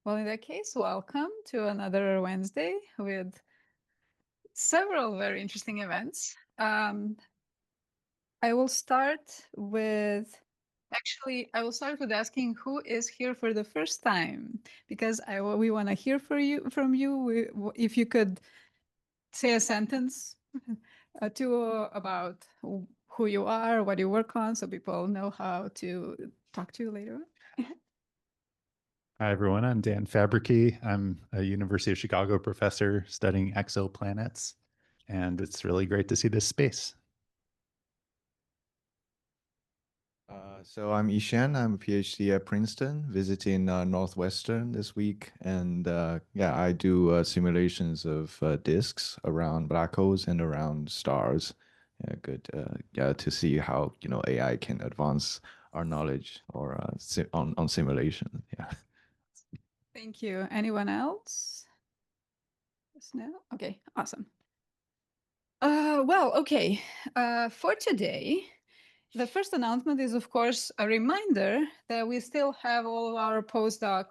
Well, in that case, welcome to another Wednesday with several very interesting events. I will start with asking who is here for the first time, because we want to hear from you. If you could say a sentence about who you are, what you work on, so people know how to talk to you later on. Hi, everyone. I'm Dan Fabrici. I'm a University of Chicago professor studying exoplanets, and it's really great to see this space. So I'm Ishan. I'm a PhD at Princeton, visiting Northwestern this week, and yeah, I do simulations of disks around black holes and around stars. Yeah, good. Yeah, to see how AI can advance our knowledge or on simulation. Yeah. Thank you. Anyone else? Yes, no? Okay, awesome. Okay. For today, the first announcement is, of course, a reminder that we still have all of our postdoc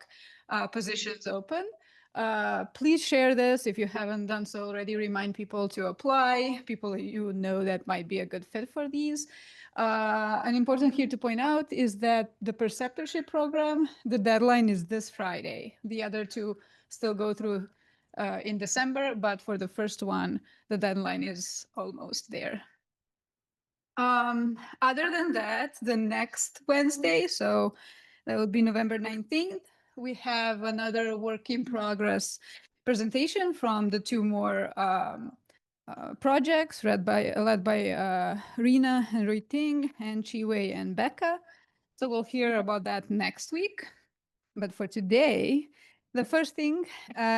positions open. Please share this if you haven't done so already. Remind people to apply, people you know that might be a good fit for these. An important here to point out is that the preceptorship program, the deadline is this Friday. The other two still go through in December, but for the first one, the deadline is almost there. Other than that, the next Wednesday, so that would be November 19th, we have another work in progress presentation from the two more projects led by Rina and Rui Ting and Chiwei and Becca. So we'll hear about that next week. But for today, the first thing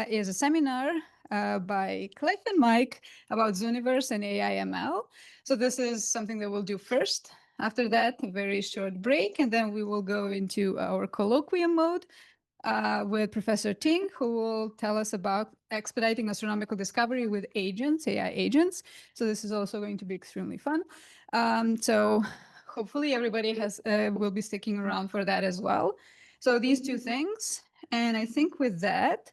is a seminar by Cliff and Mike about Zooniverse and AI/ML. So this is something that we'll do first. After that, a very short break, and then we will go into our colloquium mode with Professor Ting, who will tell us about expediting astronomical discovery with agents, AI agents. So this is also going to be extremely fun. So hopefully everybody will be sticking around for that as well. So these two things. And I think with that,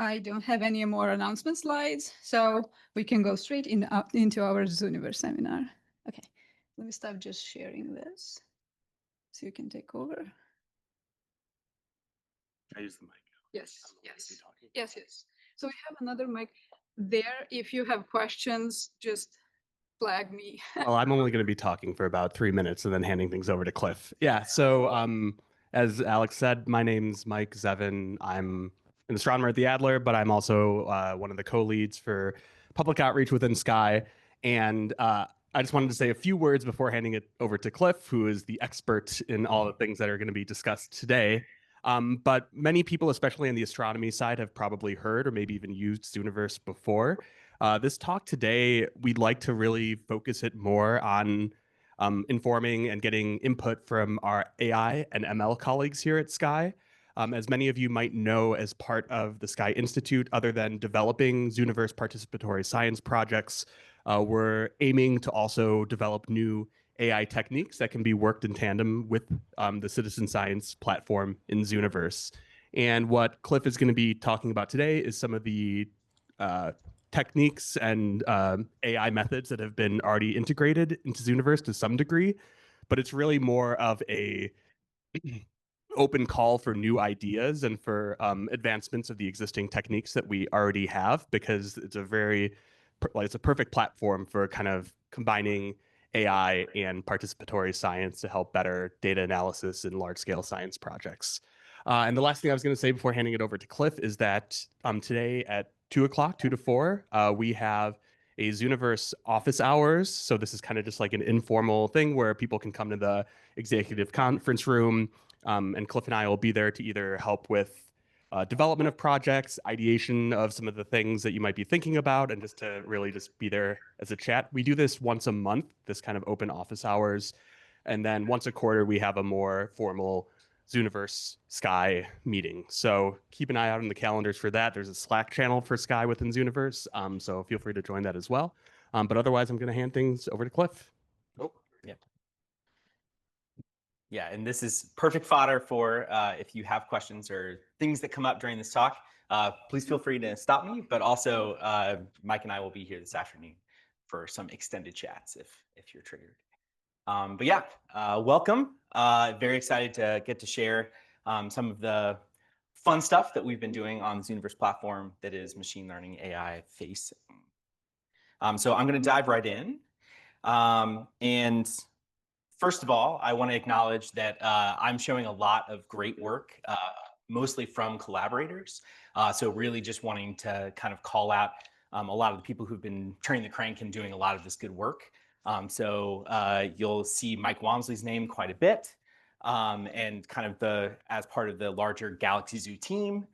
I don't have any more announcement slides, so we can go straight into our Zooniverse seminar. Okay, let me stop just sharing this so you can take over. I use the mic. Yes, yes. Yes. So we have another mic there. If you have questions, just flag me. Well, I'm only going to be talking for about 3 minutes and then handing things over to Cliff. Yeah, so as Alex said, my name's Mike Zevin. I'm an astronomer at the Adler, but I'm also one of the co-leads for public outreach within SkAI. And I just wanted to say a few words before handing it over to Cliff, who is the expert in all the things that are going to be discussed today. But many people, especially on the astronomy side, have probably heard or maybe even used Zooniverse before. This talk today, we'd like to really focus it more on informing and getting input from our AI and ML colleagues here at SkAI. As many of you might know, as part of the SkAI Institute, other than developing Zooniverse participatory science projects, we're aiming to also develop new AI techniques that can be worked in tandem with the citizen science platform in Zooniverse. And what Cliff is going to be talking about today is some of the techniques and AI methods that have been already integrated into Zooniverse to some degree, but it's really more of a open call for new ideas and for advancements of the existing techniques that we already have, because it's a perfect platform for kind of combining AI and participatory science to help better data analysis in large-scale science projects. And the last thing I was going to say before handing it over to Cliff is that today at 2 o'clock, 2 to 4, we have a Zooniverse office hours. So this is kind of just like an informal thing where people can come to the executive conference room, and Cliff and I will be there to either help with development of projects, ideation of some of the things that you might be thinking about, and just to really just be there as a chat. We do this once a month, this kind of open office hours. And then once a quarter, we have a more formal Zooniverse SkAI meeting. So keep an eye out on the calendars for that. There's a Slack channel for SkAI within Zooniverse, so feel free to join that as well. But otherwise, I'm going to hand things over to Cliff. Oh, yeah. Yeah, and this is perfect fodder for if you have questions or things that come up during this talk, please feel free to stop me, but also Mike and I will be here this afternoon for some extended chats if you're triggered. But yeah, welcome. Very excited to get to share some of the fun stuff that we've been doing on the Zooniverse platform that is machine learning AI facing. So I'm going to dive right in. And first of all, I want to acknowledge that I'm showing a lot of great work, mostly from collaborators. So really just wanting to kind of call out a lot of the people who've been turning the crank and doing a lot of this good work. So you'll see Mike Walmsley's name quite a bit, and kind of as part of the larger Galaxy Zoo team.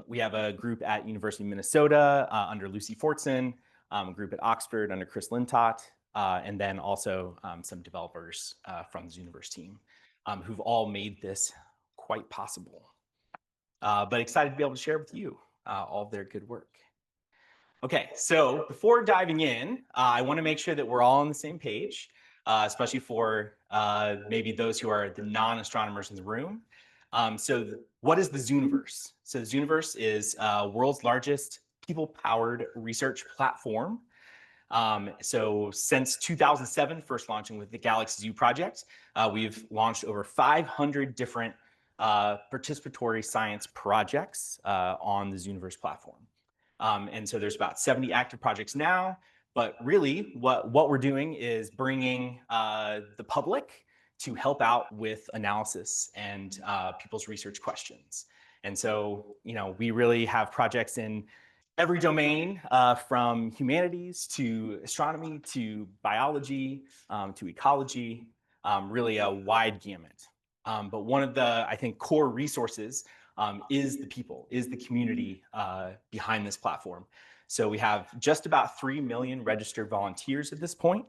We have a group at University of Minnesota under Lucy Fortson, a group at Oxford under Chris Lintott, and then also some developers from the Zooniverse team who've all made this quite possible. But excited to be able to share with you all of their good work. Okay, so before diving in, I want to make sure that we're all on the same page, especially for maybe those who are the non-astronomers in the room. What is the Zooniverse? So the Zooniverse is world's largest people-powered research platform. So since 2007, first launching with the Galaxy Zoo project, we've launched over 500 different participatory science projects on the Zooniverse platform. And so there's about 70 active projects now, but really what we're doing is bringing the public to help out with analysis and people's research questions. And so, we really have projects in every domain, from humanities to astronomy to biology to ecology, really a wide gamut. But one of the, I think, core resources is the people, is the community behind this platform. So we have just about 3 million registered volunteers at this point,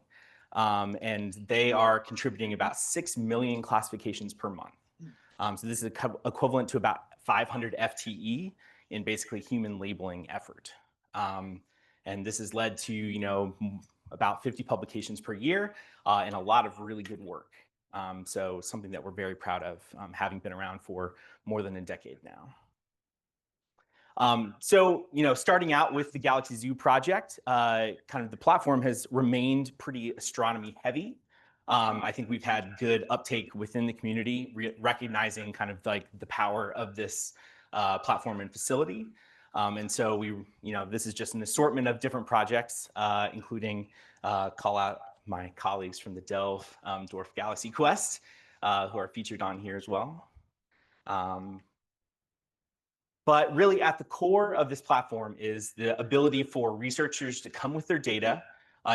and they are contributing about 6 million classifications per month. So this is equivalent to about 500 FTE in basically human labeling effort. And this has led to, about 50 publications per year and a lot of really good work. So something that we're very proud of, having been around for more than a decade now. Starting out with the Galaxy Zoo project, kind of the platform has remained pretty astronomy heavy. I think we've had good uptake within the community, recognizing kind of like the power of this platform and facility. And so this is just an assortment of different projects, including call out my colleagues from the Delve Dwarf Galaxy Quest, who are featured on here as well. But really at the core of this platform is the ability for researchers to come with their data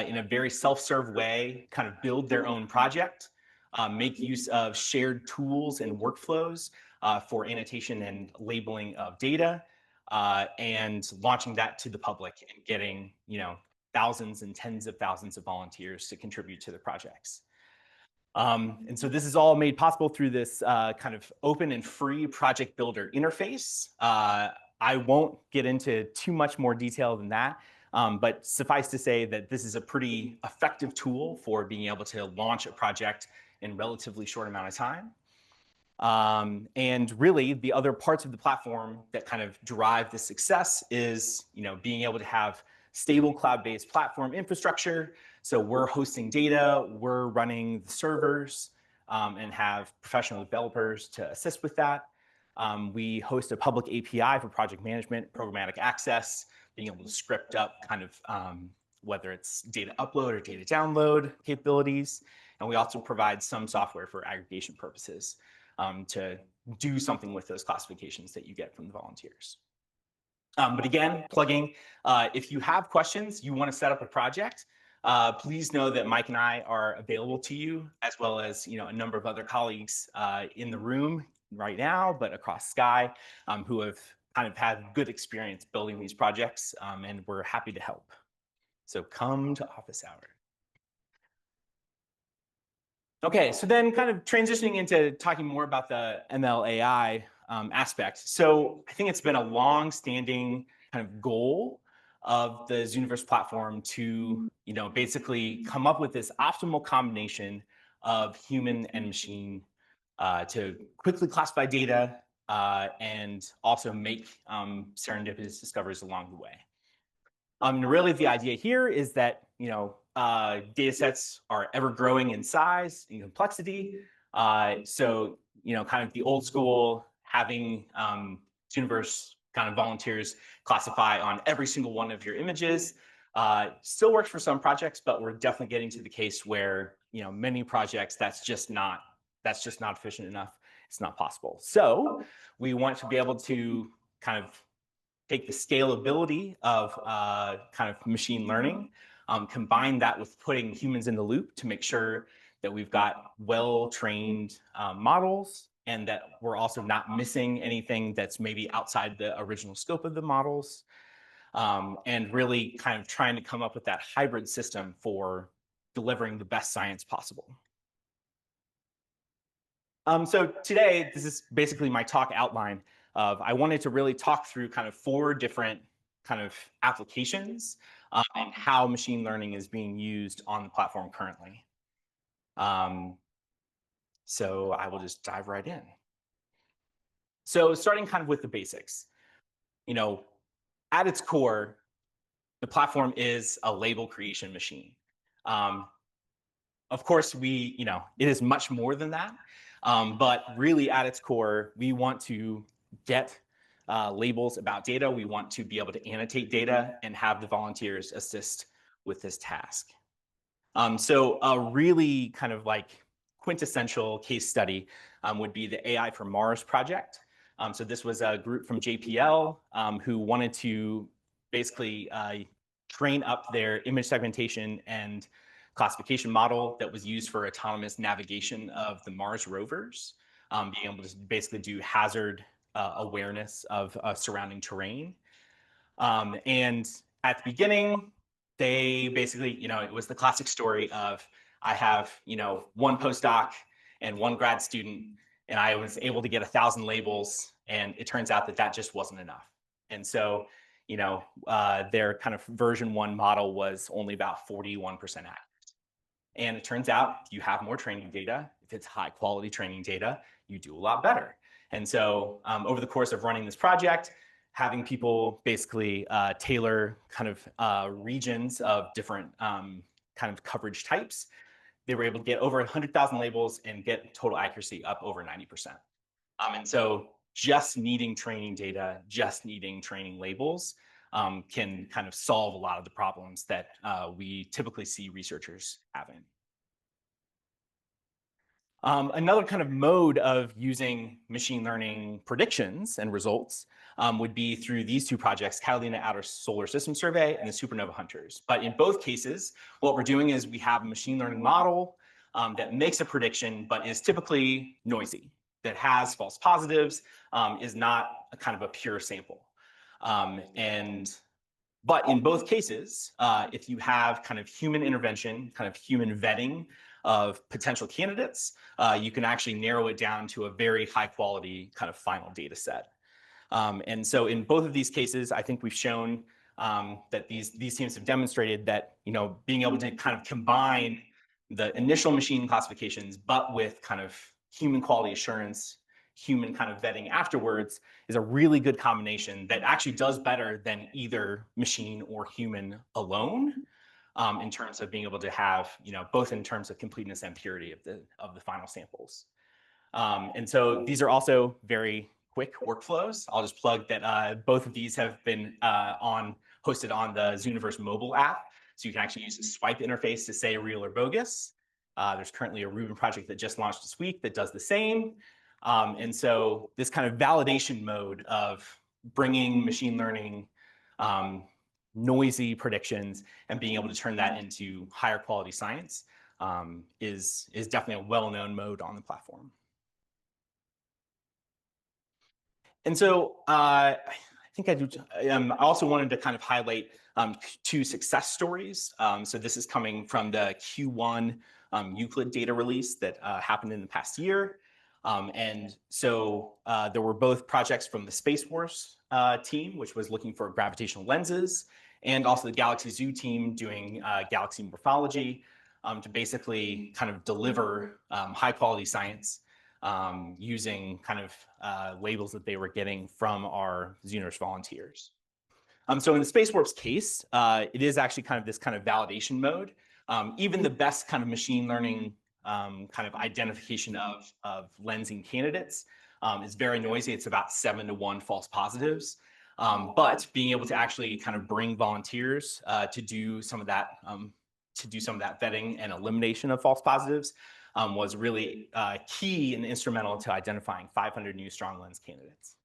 in a very self-serve way, kind of build their own project, make use of shared tools and workflows for annotation and labeling of data, and launching that to the public and getting, thousands and tens of thousands of volunteers to contribute to the projects. And so this is all made possible through this kind of open and free project builder interface. I won't get into too much more detail than that, but suffice to say that this is a pretty effective tool for being able to launch a project in a relatively short amount of time. And really the other parts of the platform that kind of drive the success is, being able to have stable cloud-based platform infrastructure. So we're hosting data, we're running the servers, and have professional developers to assist with that. We host a public API for project management, programmatic access, being able to script up kind of whether it's data upload or data download capabilities. And we also provide some software for aggregation purposes to do something with those classifications that you get from the volunteers. But again, plugging, if you have questions, you want to set up a project, please know that Mike and I are available to you, as well as a number of other colleagues in the room right now, but across SkAI, who have kind of had good experience building these projects, and we're happy to help. So come to office hour. Okay, so then kind of transitioning into talking more about the ML AI aspect. So I think it's been a long-standing kind of goal of the Zooniverse platform to, basically come up with this optimal combination of human and machine to quickly classify data and also make serendipitous discoveries along the way. Really, the idea here is that data sets are ever growing in size and complexity. So kind of the old school having Zooniverse kind of volunteers classify on every single one of your images still works for some projects, but we're definitely getting to the case where many projects that's just not efficient enough. It's not possible. So we want to be able to kind of take the scalability of kind of machine learning, combine that with putting humans in the loop to make sure that we've got well-trained models and that we're also not missing anything that's maybe outside the original scope of the models, and really kind of trying to come up with that hybrid system for delivering the best science possible. So today, this is basically my talk outline of I wanted to really talk through kind of 4 different kind of applications and how machine learning is being used on the platform currently. So I will just dive right in. So starting kind of with the basics, at its core, the platform is a label creation machine. Of course, it is much more than that. But really at its core, we want to get labels about data. We want to be able to annotate data and have the volunteers assist with this task. So a really kind of like quintessential case study would be the AI for Mars project. So this was a group from JPL who wanted to basically train up their image segmentation and classification model that was used for autonomous navigation of the Mars rovers, being able to basically do hazard awareness of surrounding terrain. And at the beginning, they basically, it was the classic story of I have, one postdoc and one grad student, and I was able to get 1,000 labels, and it turns out that that just wasn't enough. And so, their kind of version 1 model was only about 41% accurate. And it turns out if you have more training data, if it's high quality training data, you do a lot better. And so over the course of running this project, having people basically tailor kind of regions of different kind of coverage types, they were able to get over 100,000 labels and get total accuracy up over 90%. And so just needing training data, just needing training labels can kind of solve a lot of the problems that we typically see researchers having. Another kind of mode of using machine learning predictions and results would be through these 2 projects, Catalina Outer Solar System Survey and the Supernova Hunters. But in both cases, what we're doing is we have a machine learning model that makes a prediction, but is typically noisy, that has false positives, is not a kind of a pure sample. But in both cases, if you have kind of human intervention, kind of human vetting of potential candidates, you can actually narrow it down to a very high quality kind of final data set. And so in both of these cases, I think we've shown that these teams have demonstrated that being able to kind of combine the initial machine classifications, but with kind of human quality assurance, human kind of vetting afterwards, is a really good combination that actually does better than either machine or human alone in terms of being able to have, both in terms of completeness and purity of the final samples. And so these are also very quick workflows. I'll just plug that both of these have been hosted on the Zooniverse mobile app. So you can actually use a swipe interface to say real or bogus. There's currently a Rubin project that just launched this week that does the same. And so this kind of validation mode of bringing machine learning noisy predictions and being able to turn that into higher quality science is definitely a well-known mode on the platform. And so I think I also wanted to kind of highlight 2 success stories. So this is coming from the Q1 Euclid data release that happened in the past year. And so there were both projects from the Space Force team, which was looking for gravitational lenses, and also the Galaxy Zoo team doing galaxy morphology to basically kind of deliver high quality science using kind of labels that they were getting from our Zooniverse volunteers. So in the Space Warp's case, it is actually kind of this kind of validation mode. Even the best kind of machine learning kind of identification of lensing candidates is very noisy. It's about 7 to 1 false positives. But being able to actually kind of bring volunteers to do some of that vetting and elimination of false positives was really key and instrumental to identifying 500 new strong lens candidates.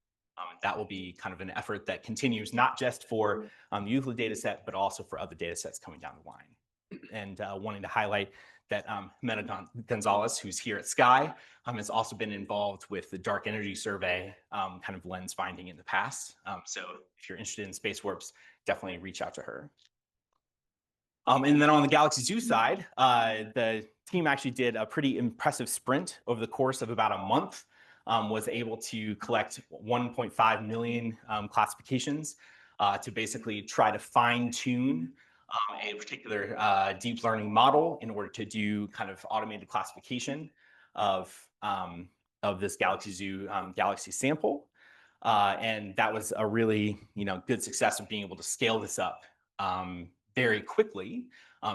That will be kind of an effort that continues not just for the Euclid data set, but also for other data sets coming down the line. And wanting to highlight that Mena Gonzalez, who's here at SkAI, has also been involved with the dark energy survey kind of lens finding in the past. So if you're interested in space warps, definitely reach out to her. And then on the Galaxy Zoo side, the team actually did a pretty impressive sprint over the course of about a month. Was able to collect 1.5 million classifications to basically try to fine tune a particular deep learning model in order to do kind of automated classification of this Galaxy Zoo galaxy sample. And that was a really good success of being able to scale this up very quickly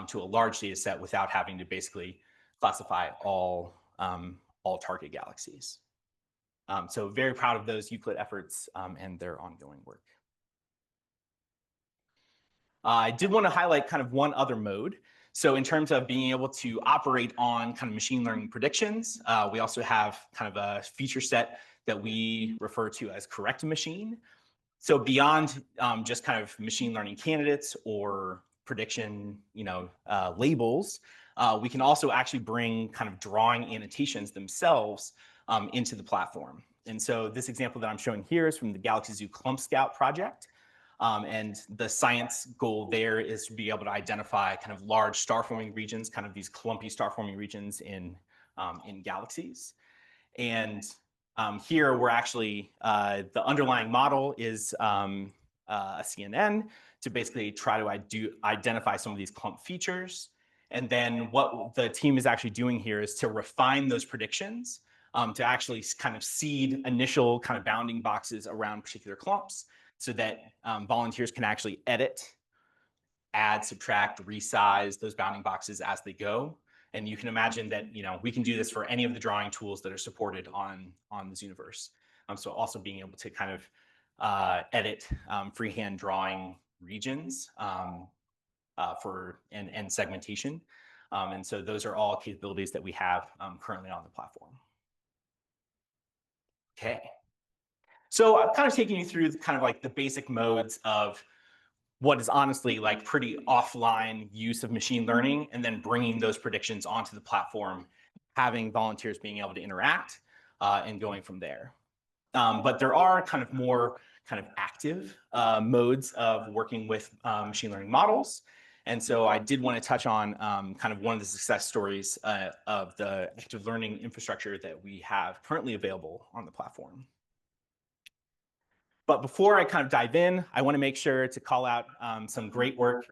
to a large data set without having to basically classify all target galaxies. So very proud of those Euclid efforts and their ongoing work. I did want to highlight kind of one other mode. So in terms of being able to operate on kind of machine learning predictions, we also have kind of a feature set that we refer to as correct machine. So beyond just kind of machine learning candidates or prediction, labels, we can also actually bring kind of drawing annotations themselves into the platform. And so this example that I'm showing here is from the Galaxy Zoo Clump Scout project. And the science goal there is to be able to identify kind of large star-forming regions, kind of these clumpy star-forming regions in galaxies. And here we're actually, the underlying model is a CNN to basically try to identify some of these clump features. And then what the team is actually doing here is to refine those predictions to actually kind of seed initial kind of bounding boxes around particular clumps so that volunteers can actually edit, add, subtract, resize those bounding boxes as they go. And you can imagine that we can do this for any of the drawing tools that are supported on the Zooniverse. So also being able to kind of edit freehand drawing regions and segmentation. And so those are all capabilities that we have currently on the platform. Okay. So I'm kind of taking you through kind of like the basic modes of what is honestly like pretty offline use of machine learning, and then bringing those predictions onto the platform, having volunteers being able to interact and going from there. But there are kind of more kind of active modes of working with machine learning models. And so I did want to touch on kind of one of the success stories of the active learning infrastructure that we have currently available on the platform. But before I kind of dive in, I want to make sure to call out some great work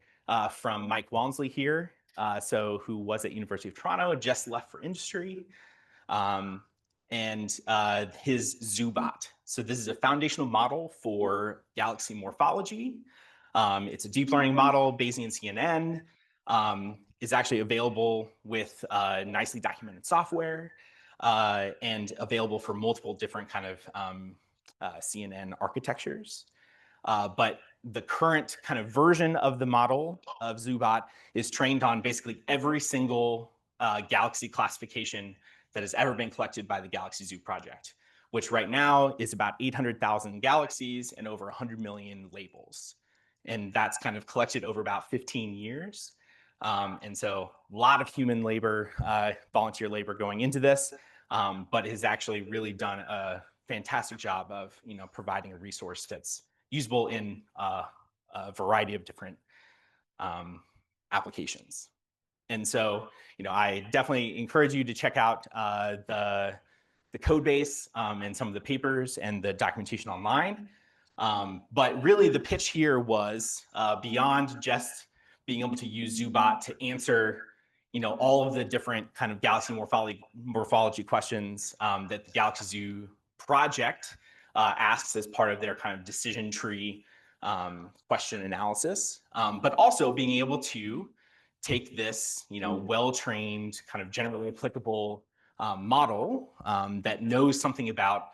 from Mike Walmsley here, who was at University of Toronto, just left for industry, and his ZooBot. So this is a foundational model for galaxy morphology. It's a deep learning model, Bayesian CNN, is actually available with nicely documented software and available for multiple different kind of CNN architectures. But the current kind of version of the model of ZooBot is trained on basically every single galaxy classification that has ever been collected by the Galaxy Zoo project, which right now is about 800,000 galaxies and over 100 million labels. And that's kind of collected over about 15 years. And so a lot of human labor, volunteer labor going into this, but has actually really done a fantastic job of providing a resource that's usable in a variety of different applications. And so I definitely encourage you to check out the code base and some of the papers and the documentation online. But really the pitch here was beyond just being able to use ZooBot to answer all of the different kind of galaxy morphology questions that the Galaxy Zoo project asks as part of their kind of decision tree question analysis, but also being able to take this, well-trained, kind of generally applicable model that knows something about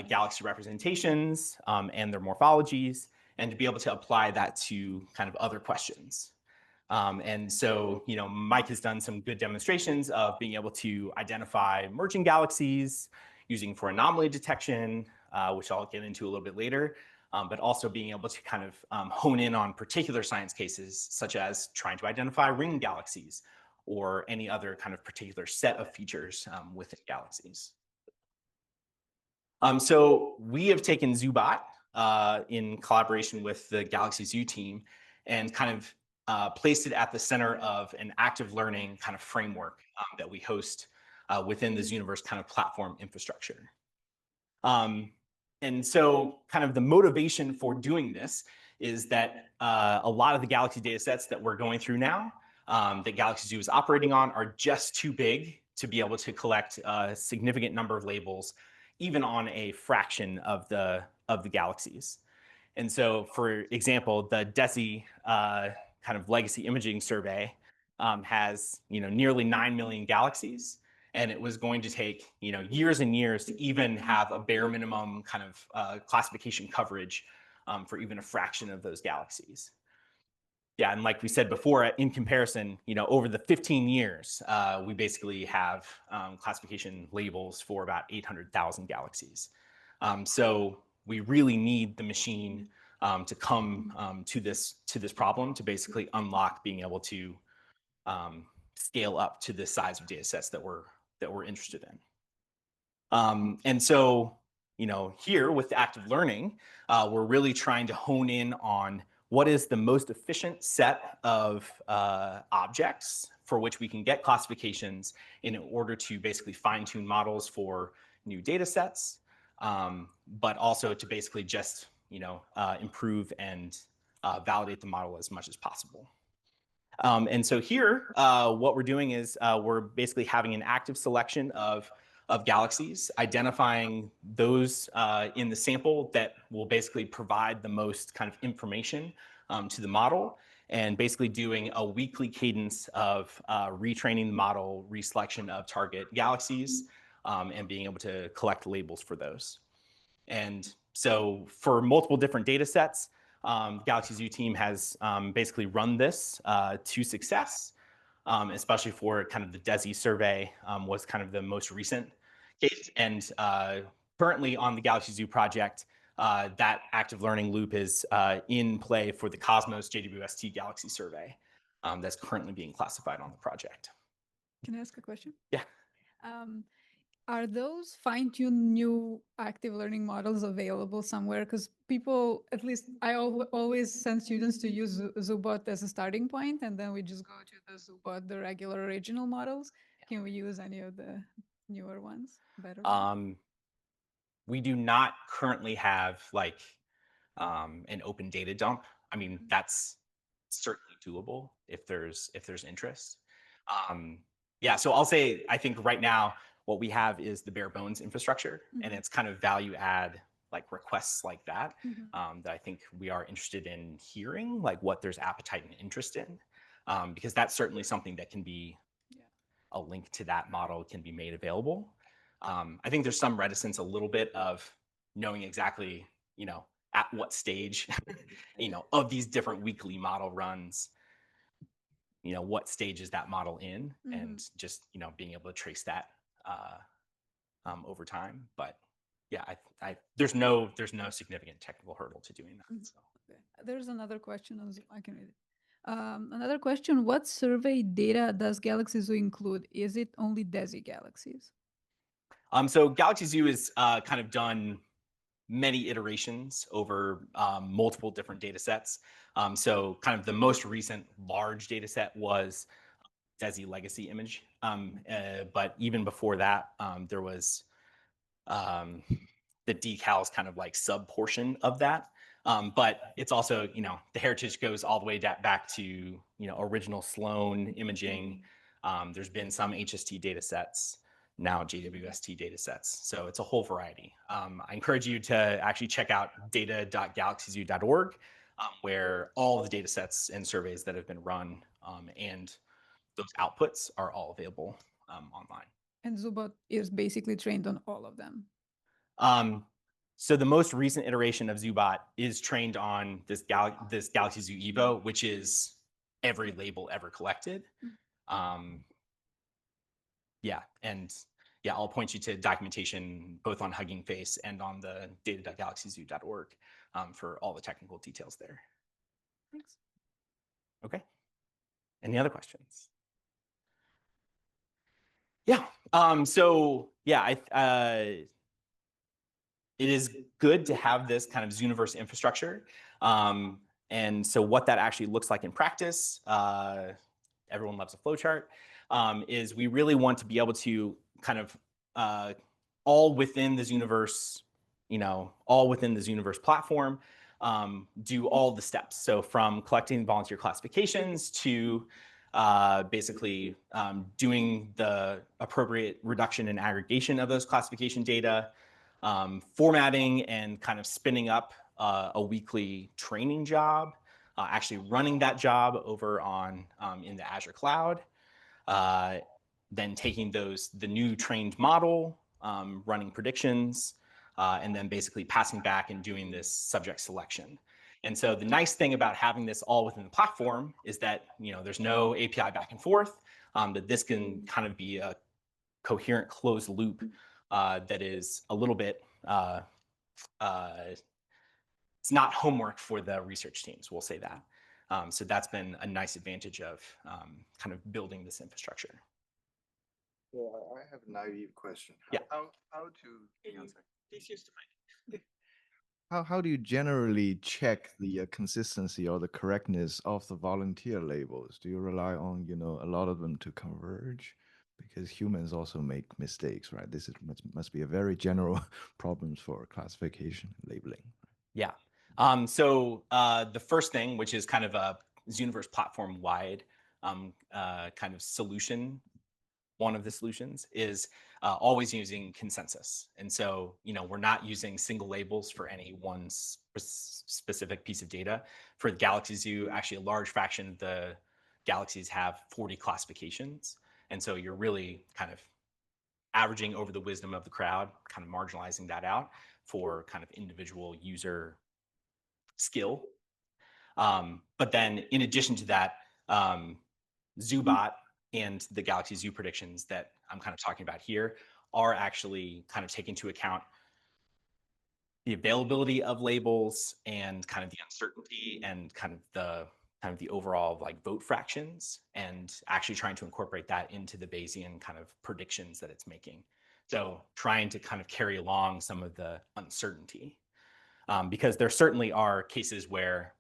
galaxy representations and their morphologies, and to be able to apply that to kind of other questions. And so, Mike has done some good demonstrations of being able to identify merging galaxies using for anomaly detection, which I'll get into a little bit later, but also being able to kind of hone in on particular science cases, such as trying to identify ring galaxies or any other kind of particular set of features within galaxies. So we have taken Zoobot in collaboration with the Galaxy Zoo team and kind of placed it at the center of an active learning kind of framework that we host within the Zooniverse kind of platform infrastructure. And so kind of the motivation for doing this is that a lot of the galaxy data sets that we're going through now that Galaxy Zoo is operating on are just too big to be able to collect a significant number of labels, even on a fraction of the galaxies. And so, for example, the DESI kind of legacy imaging survey has nearly 9 million galaxies, and it was going to take years and years to even have a bare minimum kind of classification coverage for even a fraction of those galaxies. Yeah, and like we said before, in comparison, over the 15 years, we basically have classification labels for about 800,000 galaxies. So we really need the machine to come to this problem to basically unlock being able to scale up to the size of data sets that we're interested in. And so, here with active learning, we're really trying to hone in on what is the most efficient set of objects for which we can get classifications in order to basically fine-tune models for new data sets, but also to basically just improve and validate the model as much as possible. And so here, what we're doing is we're basically having an active selection of galaxies, identifying those in the sample that will basically provide the most kind of information to the model, and basically doing a weekly cadence of retraining the model, reselection of target galaxies, and being able to collect labels for those. And so for multiple different data sets, Galaxy Zoo team has basically run this to success, especially for kind of the DESI survey was kind of the most recent case. And currently on the Galaxy Zoo project, that active learning loop is in play for the Cosmos JWST Galaxy survey that's currently being classified on the project. Can I ask a question? Yeah. Are those fine-tuned new active learning models available somewhere? Because people, at least I always send students to use Zoobot as a starting point, and then we just go to the Zoobot, the regular original models. Can we use any of the newer ones, better ones? We do not currently have like an open data dump. I mean, that's certainly doable if there's interest. Yeah, so I'll say I think right now what we have is the bare bones infrastructure, and it's kind of value add like requests like that that I think we are interested in hearing, like what there's appetite and interest in, because that's certainly something that can be a link to that model can be made available. I think there's some reticence a little bit of knowing exactly, at what stage, of these different weekly model runs, what stage is that model in, and just, being able to trace that over time. But yeah, there's no significant technical hurdle to doing that. So. Okay. There's another question on Zoom. I can read it. Another question: what survey data does Galaxy Zoo include? Is it only DESI galaxies? So Galaxy Zoo has kind of done many iterations over multiple different data sets. So kind of the most recent large data set was DESI legacy image. But even before that, there was the decals kind of like sub portion of that. But it's also, the heritage goes all the way back to, original Sloan imaging, There's been some HST data sets, now JWST data sets. So it's a whole variety. I encourage you to actually check out data.galaxyzoo.org, where all the data sets and surveys that have been run and those outputs are all available online. And Zubot is basically trained on all of them. So the most recent iteration of Zubot is trained on this Galaxy Zoo Evo, which is every label ever collected. Yeah, and yeah, I'll point you to documentation both on Hugging Face and on the data.galaxyzoo.org for all the technical details there. Thanks. Okay. Any other questions? Yeah. So yeah, it is good to have this kind of Zooniverse infrastructure. And so what that actually looks like in practice, everyone loves a flowchart, is we really want to be able to kind of all within the Zooniverse, all within the Zooniverse platform, do all the steps. So from collecting volunteer classifications to basically doing the appropriate reduction and aggregation of those classification data, formatting and kind of spinning up a weekly training job, actually running that job over on in the Azure cloud, then taking the new trained model, running predictions, and then basically passing back and doing this subject selection. And so the nice thing about having this all within the platform is that there's no API back and forth, that this can kind of be a coherent closed loop that is a little bit, it's not homework for the research teams, we'll say that. So that's been a nice advantage of kind of building this infrastructure. Well, I have a naive question. Yeah. How do you generally check the consistency or the correctness of the volunteer labels? Do you rely on, a lot of them to converge? Because humans also make mistakes, right? This must be a very general problems for classification labeling. Yeah. So the first thing, which is kind of a Zooniverse platform-wide kind of solution, one of the solutions is always using consensus. And so, we're not using single labels for any one specific piece of data. For the Galaxy Zoo, actually a large fraction of the galaxies have 40 classifications. And so you're really kind of averaging over the wisdom of the crowd, kind of marginalizing that out for kind of individual user skill. But then in addition to that, Zoobot and the Galaxy Zoo predictions that I'm kind of talking about here are actually kind of taking into account the availability of labels and kind of the uncertainty and kind of the overall vote fractions, and actually trying to incorporate that into the Bayesian kind of predictions that it's making. So trying to kind of carry along some of the uncertainty, because there certainly are cases where,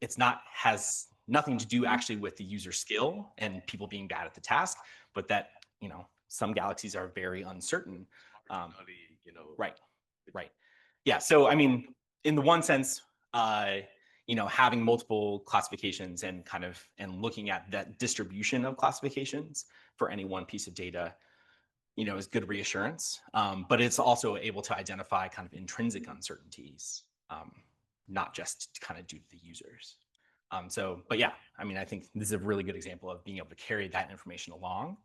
it's has nothing to do actually with the user skill and people being bad at the task, but that, some galaxies are very uncertain. Right. Yeah. So, I mean, in the one sense, having multiple classifications and looking at that distribution of classifications for any one piece of data, is good reassurance. But it's also able to identify kind of intrinsic uncertainties, not just kind of due to the users. But yeah, I mean, I think this is a really good example of being able to carry that information along.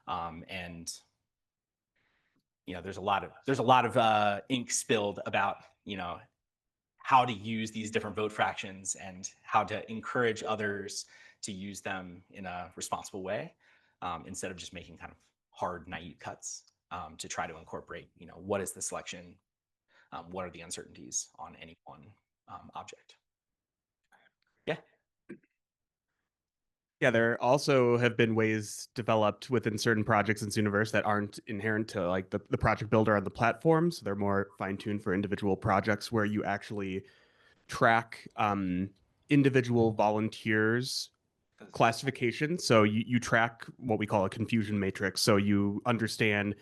And there's a lot of ink spilled about, how to use these different vote fractions and how to encourage others to use them in a responsible way, instead of just making kind of hard, naive cuts, to try to incorporate, what is the selection, what are the uncertainties on any one object. Yeah. Yeah, there also have been ways developed within certain projects in Zooniverse that aren't inherent to the project builder on the platform. So they're more fine-tuned for individual projects where you actually track individual volunteers' classification. So you track what we call a confusion matrix. So you understand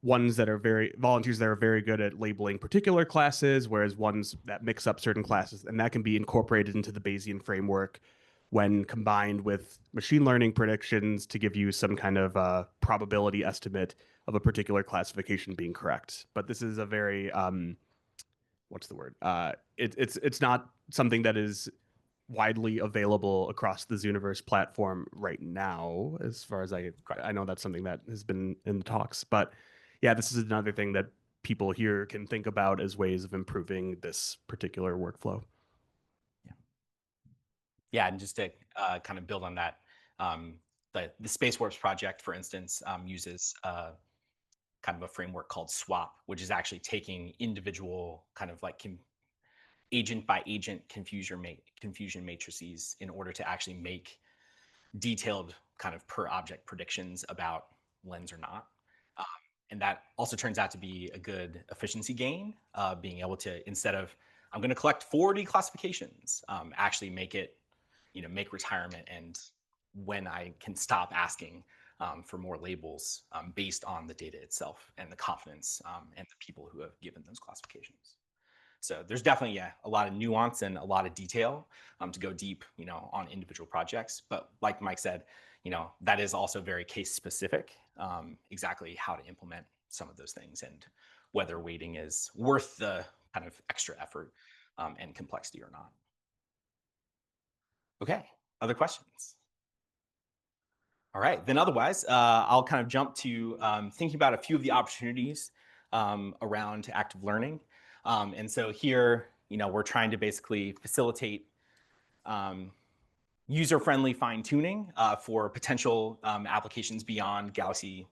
volunteers that are very good at labeling particular classes, whereas ones that mix up certain classes, and that can be incorporated into the Bayesian framework when combined with machine learning predictions to give you some kind of probability estimate of a particular classification being correct. But this is a very, what's the word? It's not something that is widely available across the Zooniverse platform right now, as far as I know that's something that has been in the talks. But yeah, this is another thing that people here can think about as ways of improving this particular workflow. Yeah, and just to kind of build on that, the Space Warps project, for instance, uses kind of a framework called SWAP, which is actually taking individual kind of like agent by agent confusion matrices in order to actually make detailed kind of per object predictions about lens or not. And that also turns out to be a good efficiency gain, being able to, instead of, I'm going to collect 40 classifications, actually make it, make retirement and when I can stop asking for more labels based on the data itself and the confidence and the people who have given those classifications. So there's definitely a lot of nuance and a lot of detail to go deep, on individual projects. But like Mike said, that is also very case specific, exactly how to implement some of those things and whether weighting is worth the kind of extra effort and complexity or not. Okay, other questions? All right, then otherwise, I'll kind of jump to thinking about a few of the opportunities around active learning. And so here, we're trying to basically facilitate user-friendly fine-tuning for potential applications beyond galaxy,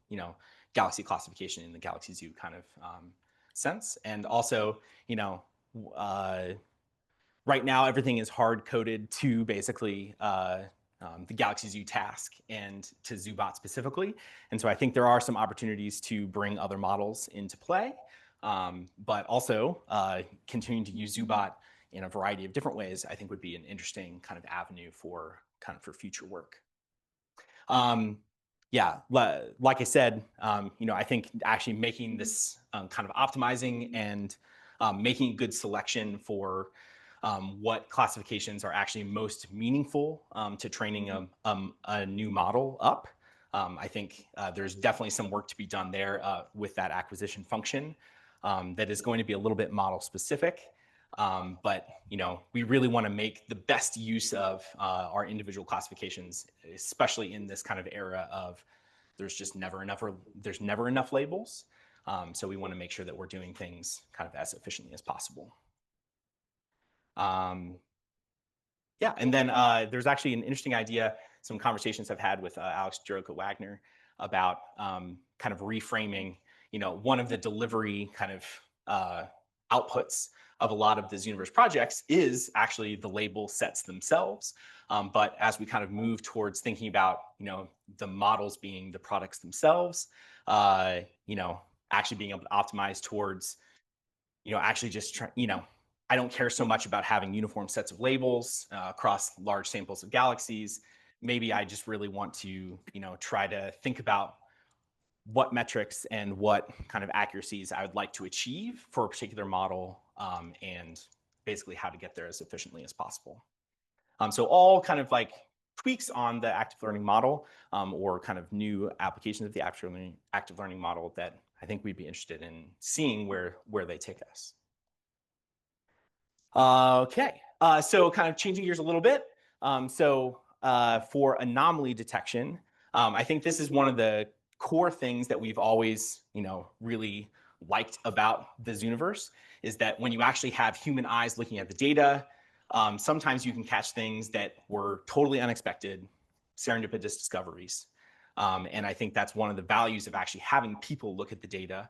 galaxy classification in the Galaxy Zoo kind of sense. And also, right now everything is hard-coded to basically the Galaxy Zoo task and to Zoobot specifically. And so I think there are some opportunities to bring other models into play, but also continuing to use Zoobot in a variety of different ways, I think would be an interesting kind of avenue for future work. Yeah, like I said, I think actually making this kind of optimizing and making good selection for what classifications are actually most meaningful to training a new model up. I think there's definitely some work to be done there with that acquisition function that is going to be a little bit model specific. But we really want to make the best use of our individual classifications, especially in this kind of era of there's never enough labels. So we want to make sure that we're doing things kind of as efficiently as possible. Yeah, and then there's actually an interesting idea, some conversations I've had with Alex Jeroko-Wagner about kind of reframing, one of the delivery kind of outputs of a lot of the Zooniverse projects is actually the label sets themselves. But as we kind of move towards thinking about, the models being the products themselves, actually being able to optimize towards, actually just I don't care so much about having uniform sets of labels across large samples of galaxies. Maybe I just really want to, try to think about what metrics and what kind of accuracies I would like to achieve for a particular model and basically how to get there as efficiently as possible. So all kind of like tweaks on the active learning model or kind of new applications of the active learning model that I think we'd be interested in seeing where they take us. Okay, so kind of changing gears a little bit. For anomaly detection, I think this is one of the core things that we've always, really liked about the Zooniverse is that when you actually have human eyes looking at the data, sometimes you can catch things that were totally unexpected, serendipitous discoveries. And I think that's one of the values of actually having people look at the data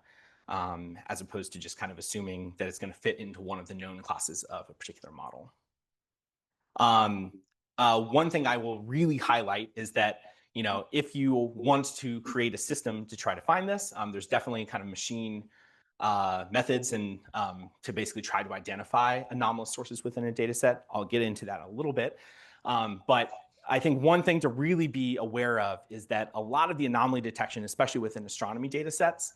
as opposed to just kind of assuming that it's going to fit into one of the known classes of a particular model. One thing I will really highlight is that, if you want to create a system to try to find this, there's definitely kind of machine methods and to basically try to identify anomalous sources within a data set. I'll get into that a little bit. But I think one thing to really be aware of is that a lot of the anomaly detection, especially within astronomy data sets,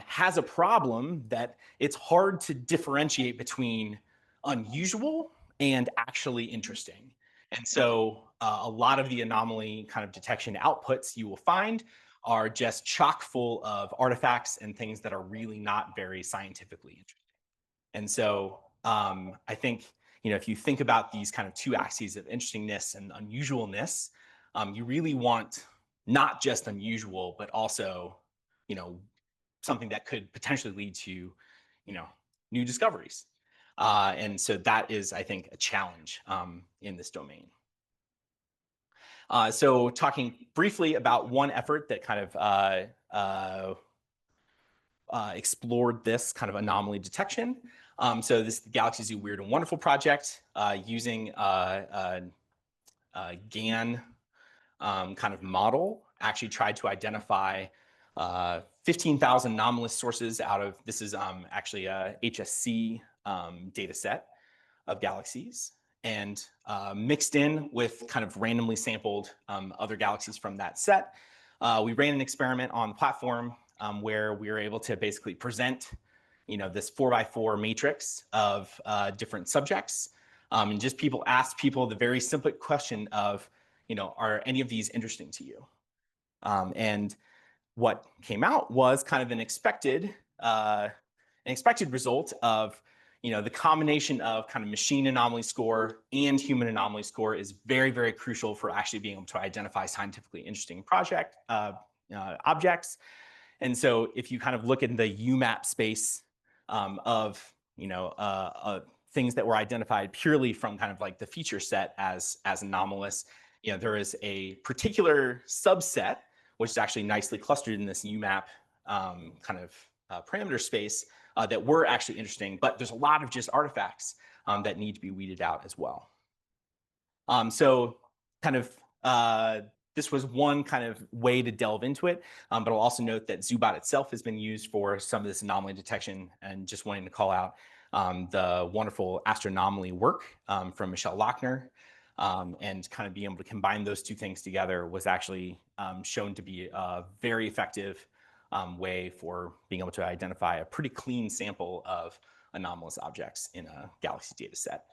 has a problem that it's hard to differentiate between unusual and actually interesting. And so a lot of the anomaly kind of detection outputs you will find are just chock full of artifacts and things that are really not very scientifically interesting. And so I think, if you think about these kind of two axes of interestingness and unusualness, you really want not just unusual, but also, something that could potentially lead to, new discoveries. And so that is, I think, a challenge in this domain. So talking briefly about one effort that kind of explored this kind of anomaly detection. So this is the Galaxy Zoo Weird and Wonderful project using a GAN kind of model, actually tried to identify 15,000 anomalous sources out of, this is actually a HSC data set of galaxies, and mixed in with kind of randomly sampled other galaxies from that set. We ran an experiment on the platform where we were able to basically present, this 4x4 matrix of different subjects, and just asked people the very simple question of, are any of these interesting to you? And what came out was kind of an expected result of, the combination of kind of machine anomaly score and human anomaly score is very, very crucial for actually being able to identify scientifically interesting objects. And so if you kind of look in the UMAP space of, things that were identified purely from kind of like the feature set as anomalous, there is a particular subset, which is actually nicely clustered in this UMAP kind of parameter space that were actually interesting, but there's a lot of just artifacts that need to be weeded out as well. So kind of this was one kind of way to delve into it, but I'll also note that Zoobot itself has been used for some of this anomaly detection, and just wanting to call out the wonderful astronomy work from Michelle Lochner, and kind of being able to combine those two things together was actually shown to be a very effective way for being able to identify a pretty clean sample of anomalous objects in a galaxy data set.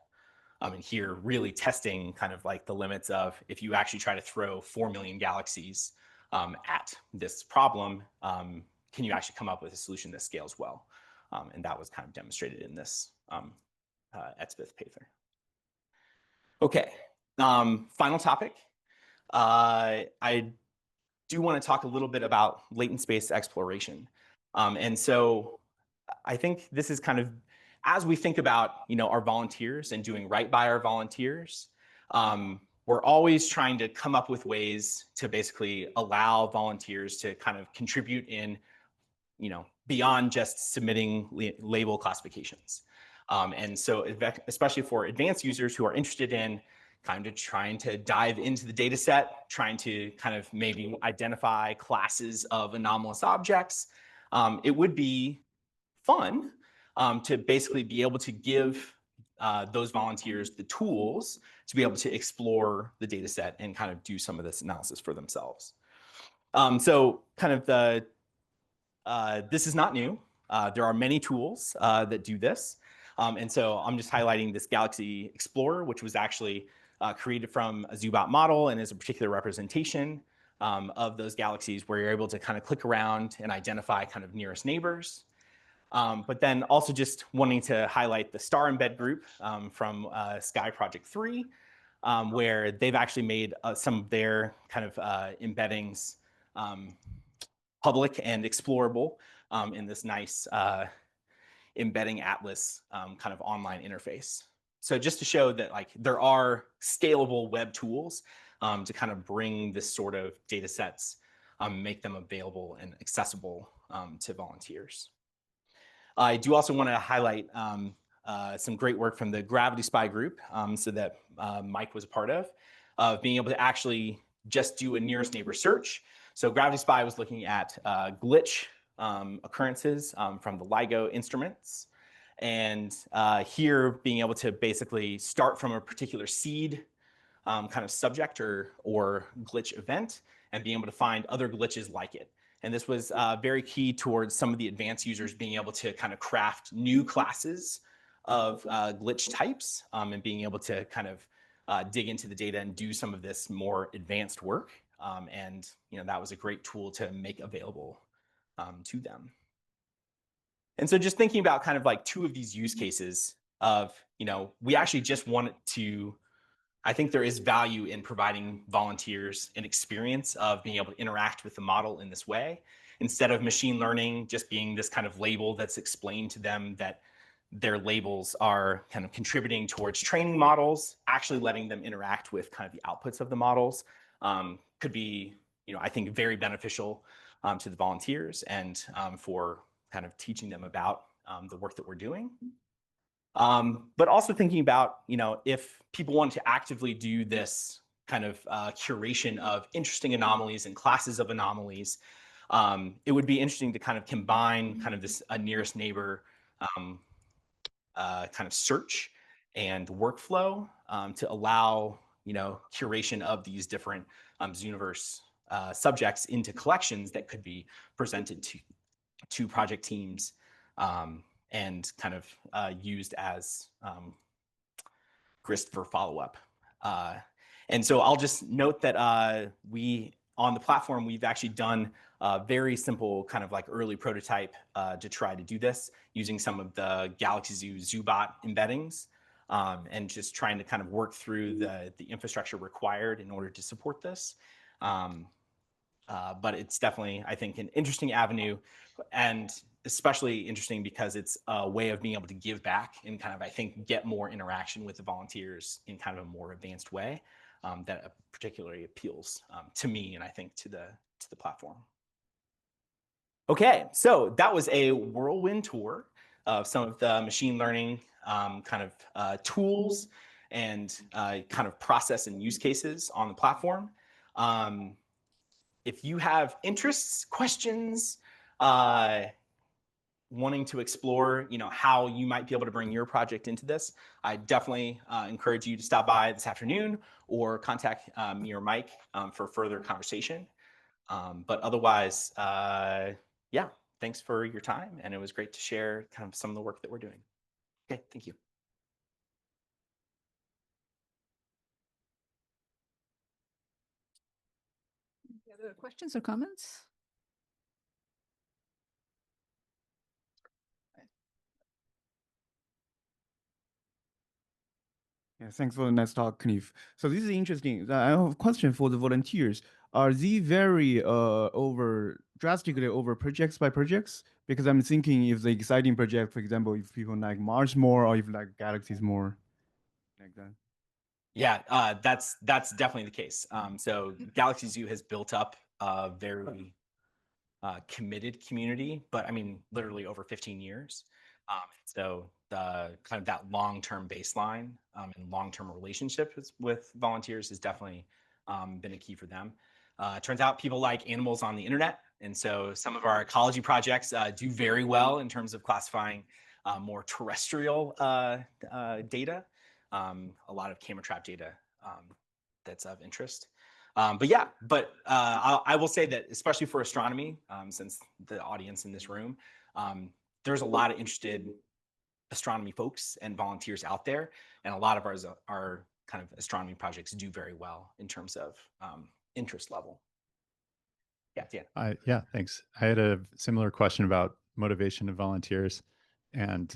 And here really testing kind of like the limits of, if you actually try to throw 4 million galaxies at this problem, can you actually come up with a solution that scales well? And that was kind of demonstrated in this Expediting paper. Okay, final topic. I do want to talk a little bit about latent space exploration. And so I think this is kind of, as we think about, our volunteers and doing right by our volunteers, we're always trying to come up with ways to basically allow volunteers to kind of contribute in, beyond just submitting label classifications. And so especially for advanced users who are interested in kind of trying to dive into the data set, trying to kind of maybe identify classes of anomalous objects, it would be fun to basically be able to give those volunteers the tools to be able to explore the data set and kind of do some of this analysis for themselves. So kind of this is not new. There are many tools that do this. And so I'm just highlighting this Galaxy Explorer, which was actually created from a Zoobot model and is a particular representation of those galaxies where you're able to kind of click around and identify kind of nearest neighbors. But then also just wanting to highlight the Star Embed group from SkAI Project 3, where they've actually made some of their kind of embeddings public and explorable in this nice embedding atlas kind of online interface. So just to show that like there are scalable web tools to kind of bring this sort of data sets, make them available and accessible to volunteers. I do also want to highlight some great work from the Gravity Spy group, so that Mike was a part of being able to actually just do a nearest neighbor search. So Gravity Spy was looking at glitch occurrences from the LIGO instruments. And here being able to basically start from a particular seed kind of subject or glitch event and being able to find other glitches like it. And this was very key towards some of the advanced users being able to kind of craft new classes of glitch types and being able to kind of dig into the data and do some of this more advanced work. And that was a great tool to make available to them. And so just thinking about kind of like two of these use cases of, we actually just wanted to, I think there is value in providing volunteers an experience of being able to interact with the model in this way, instead of machine learning just being this kind of label that's explained to them that their labels are kind of contributing towards training models. Actually letting them interact with kind of the outputs of the models could be, I think, very beneficial to the volunteers and for kind of teaching them about the work that we're doing. But also thinking about, if people want to actively do this kind of curation of interesting anomalies and classes of anomalies, it would be interesting to kind of combine kind of this nearest neighbor kind of search and workflow to allow, curation of these different Zooniverse subjects into collections that could be presented to project teams and kind of used as grist for follow-up. And so I'll just note that on the platform, we've actually done a very simple kind of like early prototype to try to do this using some of the Galaxy Zoo ZooBot embeddings and just trying to kind of work through the infrastructure required in order to support this. But it's definitely, I think, an interesting avenue, and especially interesting because it's a way of being able to give back and kind of, I think, get more interaction with the volunteers in kind of a more advanced way that particularly appeals to me and I think to the platform. Okay, so that was a whirlwind tour of some of the machine learning kind of tools and kind of process and use cases on the platform. If you have interests, questions, wanting to explore, how you might be able to bring your project into this, I definitely encourage you to stop by this afternoon or contact me or Mike for further conversation. But otherwise, yeah, thanks for your time. And it was great to share kind of some of the work that we're doing. Okay, thank you. Any other questions or comments? Yeah, thanks for the nice talk, Knif. So this is interesting. I have a question for the volunteers. Are they very drastically over projects by projects? Because I'm thinking if the exciting project, for example, if people like Mars more or if like galaxies more, like that. Yeah, that's definitely the case. So Galaxy Zoo has built up a very committed community, but I mean, literally over 15 years. So the kind of that long-term baseline and long-term relationship with volunteers has definitely been a key for them. Turns out people like animals on the internet. And so some of our ecology projects do very well in terms of classifying more terrestrial data, a lot of camera trap data that's of interest. But yeah, I will say that especially for astronomy, since the audience in this room, there's a lot of interested astronomy folks and volunteers out there. And a lot of our kind of astronomy projects do very well in terms of interest level. Yeah. Yeah, thanks. I had a similar question about motivation of volunteers, and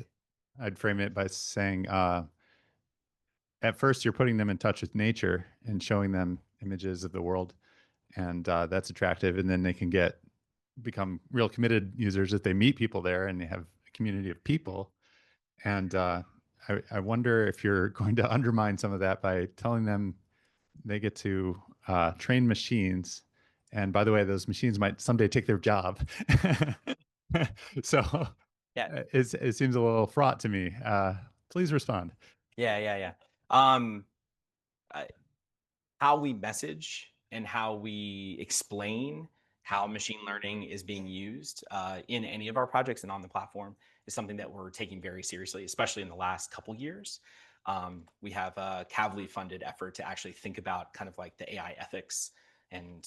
I'd frame it by saying, at first you're putting them in touch with nature and showing them images of the world, and that's attractive. And then they can become real committed users if they meet people there and they have a community of people. And I wonder if you're going to undermine some of that by telling them they get to train machines. And by the way, those machines might someday take their job. So Yeah, it seems a little fraught to me. Please respond. Yeah. How we message and how we explain how machine learning is being used in any of our projects and on the platform is something that we're taking very seriously, especially in the last couple years. We have a Kavli funded effort to actually think about kind of like the AI ethics and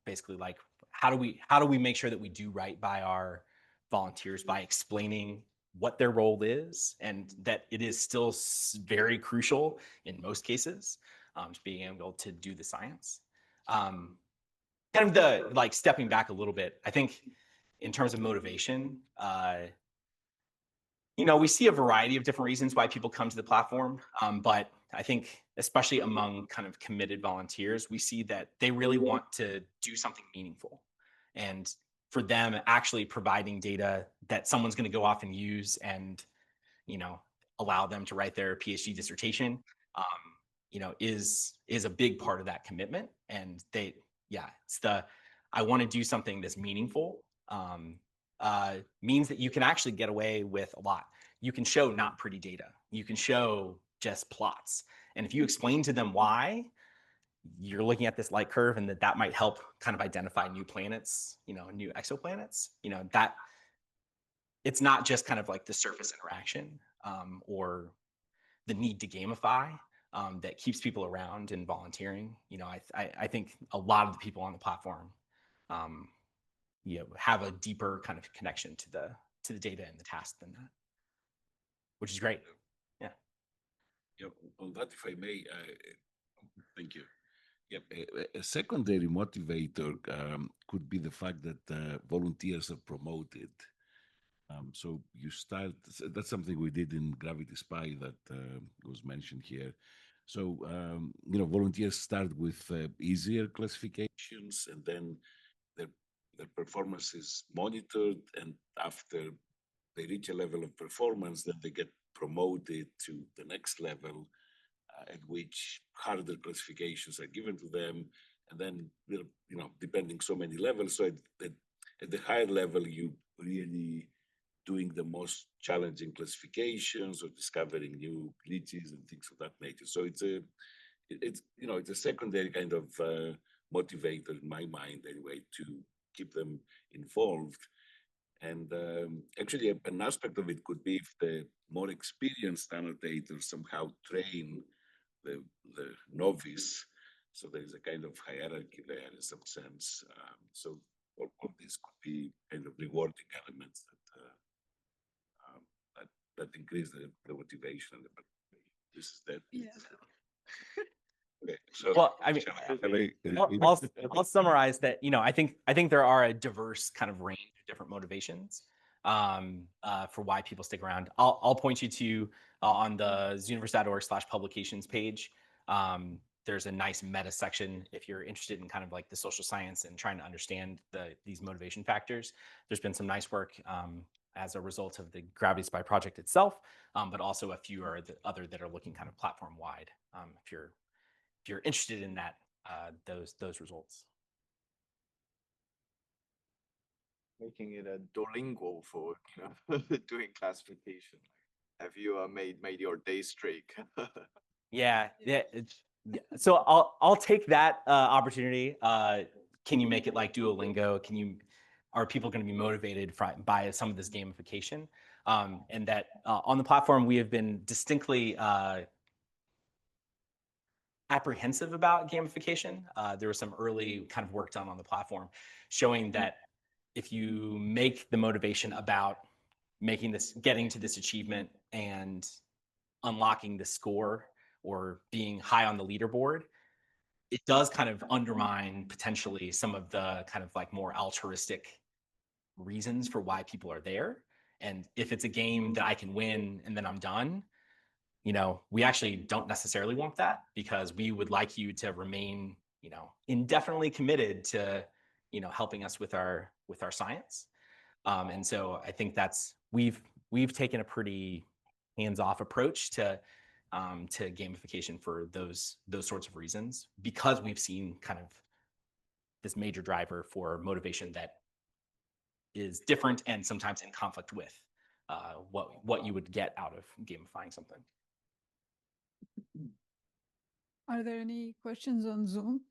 basically like how do we make sure that we do right by our volunteers by explaining what their role is and that it is still very crucial in most cases. to being able to do the science. Kind of the like stepping back a little bit, I think in terms of motivation, we see a variety of different reasons why people come to the platform. But I think especially among kind of committed volunteers, we see that they really want to do something meaningful. And for them, actually providing data that someone's going to go off and use and, allow them to write their PhD dissertation, is a big part of that commitment. And it's I want to do something that's meaningful. Means that you can actually get away with a lot. You can show not pretty data. You can show just plots. And if you explain to them why you're looking at this light curve and that might help kind of identify new planets, new exoplanets, that it's not just kind of like the surface interaction or the need to gamify that keeps people around and volunteering. I think a lot of the people on the platform have a deeper kind of connection to the data and the task than that, which is great. Yeah. On that, if I may, thank you. A secondary motivator could be the fact that volunteers are promoted. So you start, that's something we did in Gravity Spy that was mentioned here. So, volunteers start with easier classifications, and then their performance is monitored, and after they reach a level of performance, then they get promoted to the next level, at which harder classifications are given to them, and then depending so many levels. So at the higher level, you really doing the most challenging classifications or discovering new glitches and things of that nature. So it's a secondary kind of motivator in my mind anyway to keep them involved. And actually, an aspect of it could be if the more experienced annotators somehow train the novice. So there's a kind of hierarchy there in some sense. So all these could be kind of rewarding elements that increase the motivation and the motivation. This is that. Yeah. Okay, so Well, I mean, I'll summarize that. I think there are a diverse kind of range of different motivations for why people stick around. I'll point you to on the zooniverse.org/publications page. There's a nice meta section if you're interested in kind of like the social science and trying to understand these motivation factors. There's been some nice work as a result of the Gravity Spy project itself, but also a few other that are looking kind of platform wide. If you're interested in that, those results. Making it a Duolingo for doing classification. Have you made your day streak? Yeah. So I'll take that opportunity. Can you make it like Duolingo? Are people going to be motivated by some of this gamification? And that on the platform, we have been distinctly apprehensive about gamification. There was some early kind of work done on the platform showing that if you make the motivation about getting to this achievement and unlocking the score or being high on the leaderboard, it does kind of undermine potentially some of the kind of like more altruistic reasons for why people are there. And if it's a game that I can win and then I'm done, we actually don't necessarily want that, because we would like you to remain, indefinitely committed to, helping us with our science. And so I think we've taken a pretty hands-off approach to gamification for those sorts of reasons, because we've seen kind of this major driver for motivation that is different and sometimes in conflict with what you would get out of gamifying something. Are there any questions on Zoom?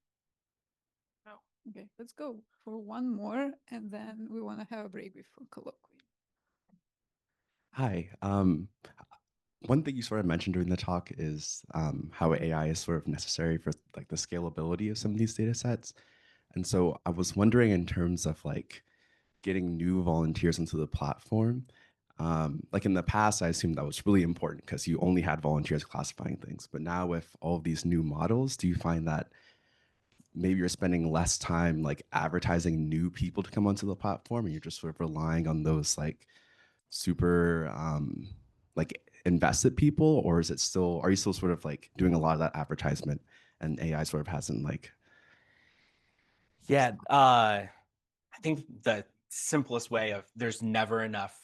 No. Okay, let's go for one more, and then we want to have a break before colloquium. Hi. One thing you sort of mentioned during the talk is how AI is sort of necessary for like the scalability of some of these data sets. And so I was wondering, in terms of like getting new volunteers into the platform, Like in the past, I assumed that was really important because you only had volunteers classifying things. But now with all of these new models, do you find that maybe you're spending less time like advertising new people to come onto the platform and you're just sort of relying on those like super like invested people, or is it still, are you still sort of like doing a lot of that advertisement and AI sort of hasn't like? Yeah, I think the simplest way of there's never enough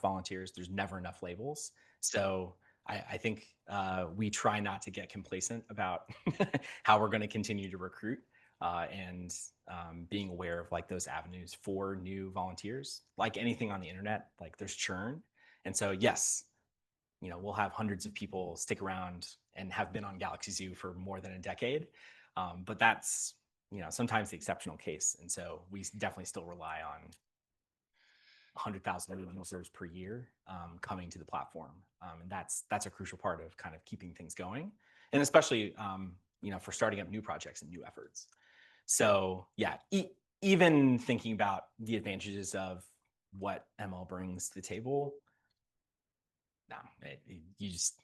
volunteers, there's never enough labels. So I think we try not to get complacent about how we're going to continue to recruit and being aware of like those avenues for new volunteers. Like anything on the internet, like there's churn. And so yes, you know, we'll have hundreds of people stick around and have been on Galaxy Zoo for more than a decade. But that's, you know, sometimes the exceptional case. And so we definitely still rely on 100,000 users per year coming to the platform. And that's a crucial part of kind of keeping things going. And especially, you know, for starting up new projects and new efforts. So yeah, even thinking about the advantages of what ML brings to the table, no, you just,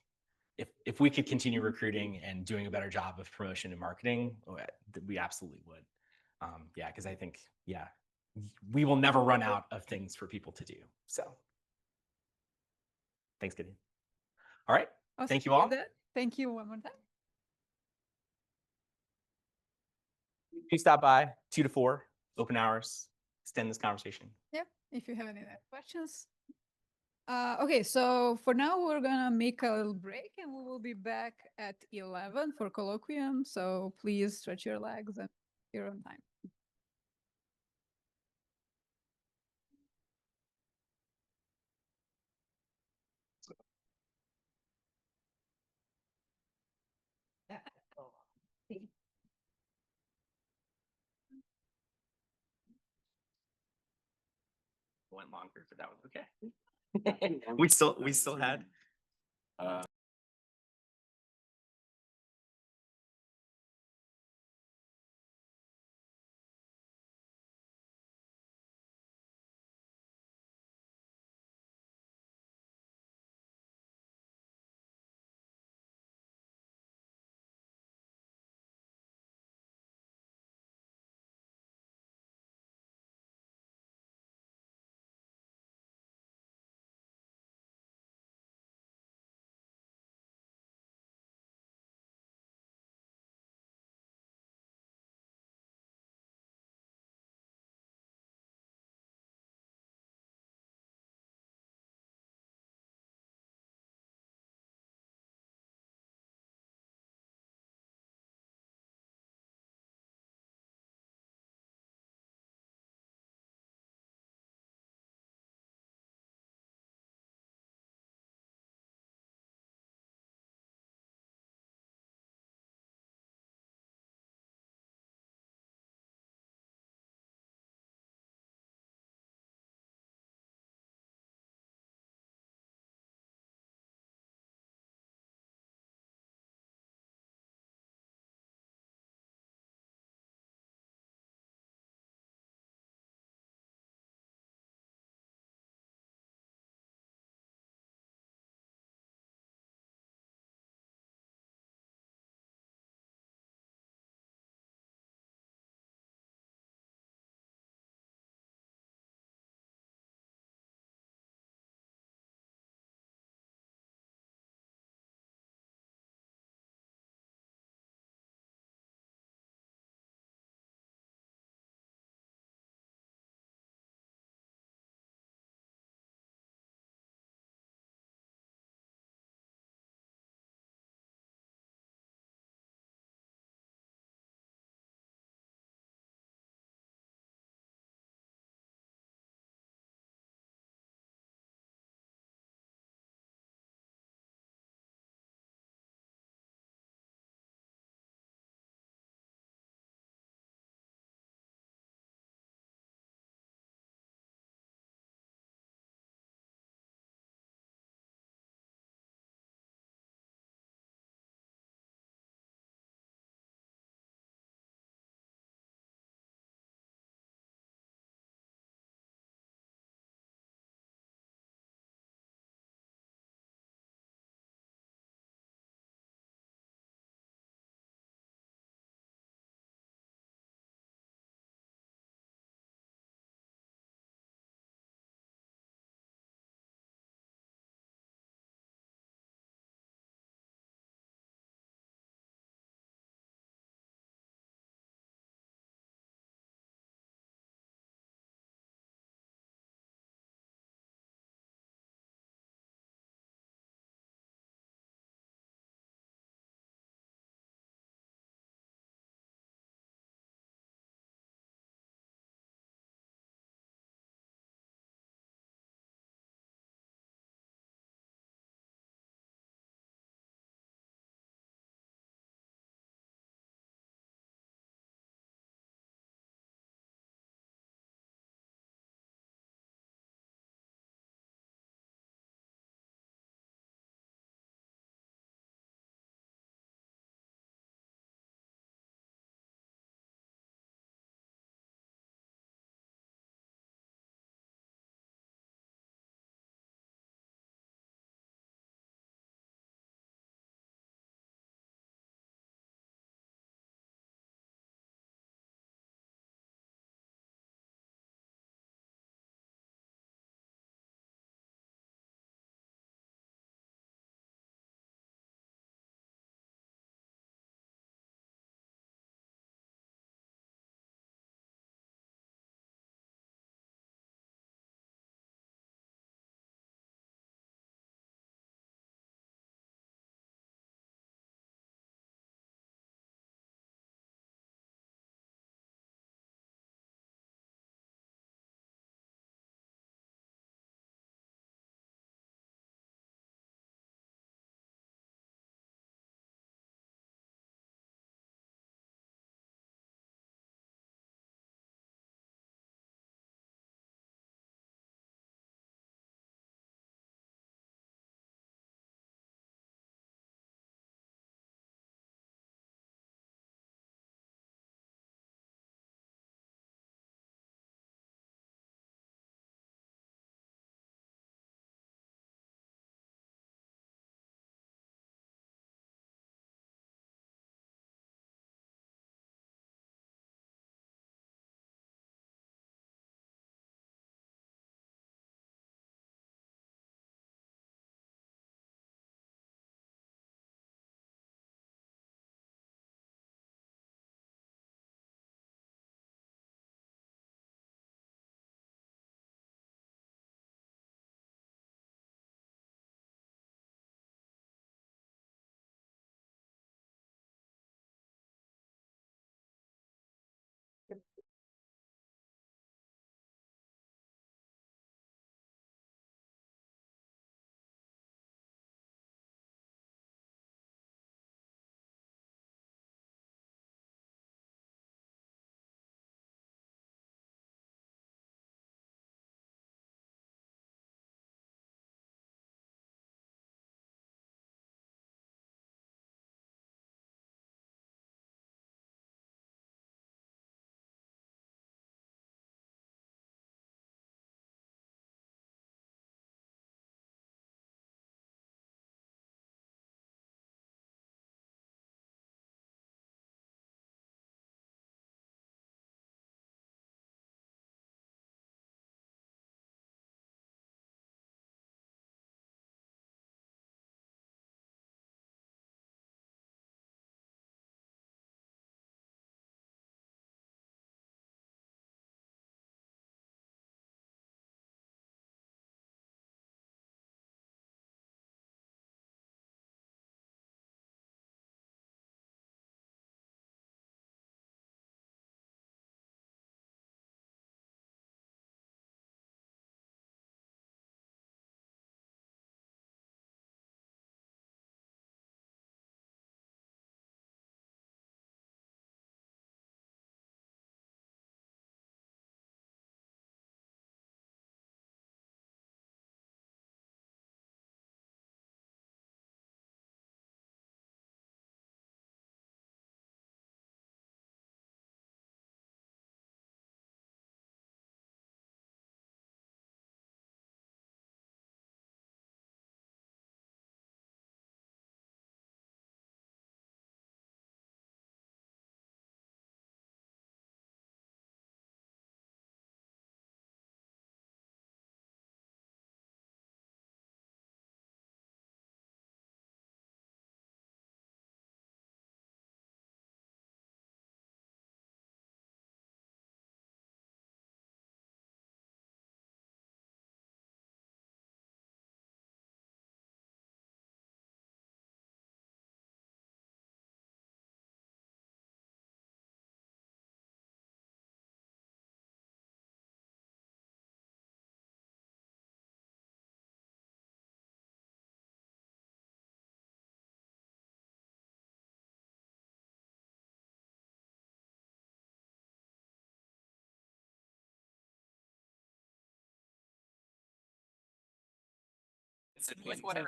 if we could continue recruiting and doing a better job of promotion and marketing, we absolutely would. Yeah, because I think, yeah, we will never run out of things for people to do. So thanks, Gideon. All right. Thank you all. Thank you one more time. Please stop by 2 to 4, open hours, extend this conversation. Yeah, if you have any questions. Okay, so for now, we're gonna make a little break and we will be back at 11 for Colloquium. So please stretch your legs and you're on time. Went longer, but that was okay. we still had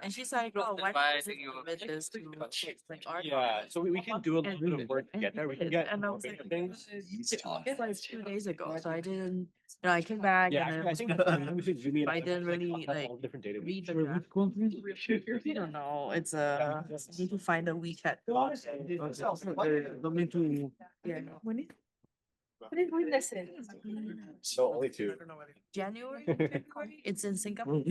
And she's like, oh, why don't you submit this to like art? Yeah, so we can do a little bit of work And together. We he can did. get And I was like, things. it's like 2 days ago, so I didn't. I came back Yeah, and actually, I then think we should really. I didn't really have like all different data. read the draft. I don't know. It's I need to find a WeChat. Yeah. When did we listen? So only two. January, February? It's in Singapore.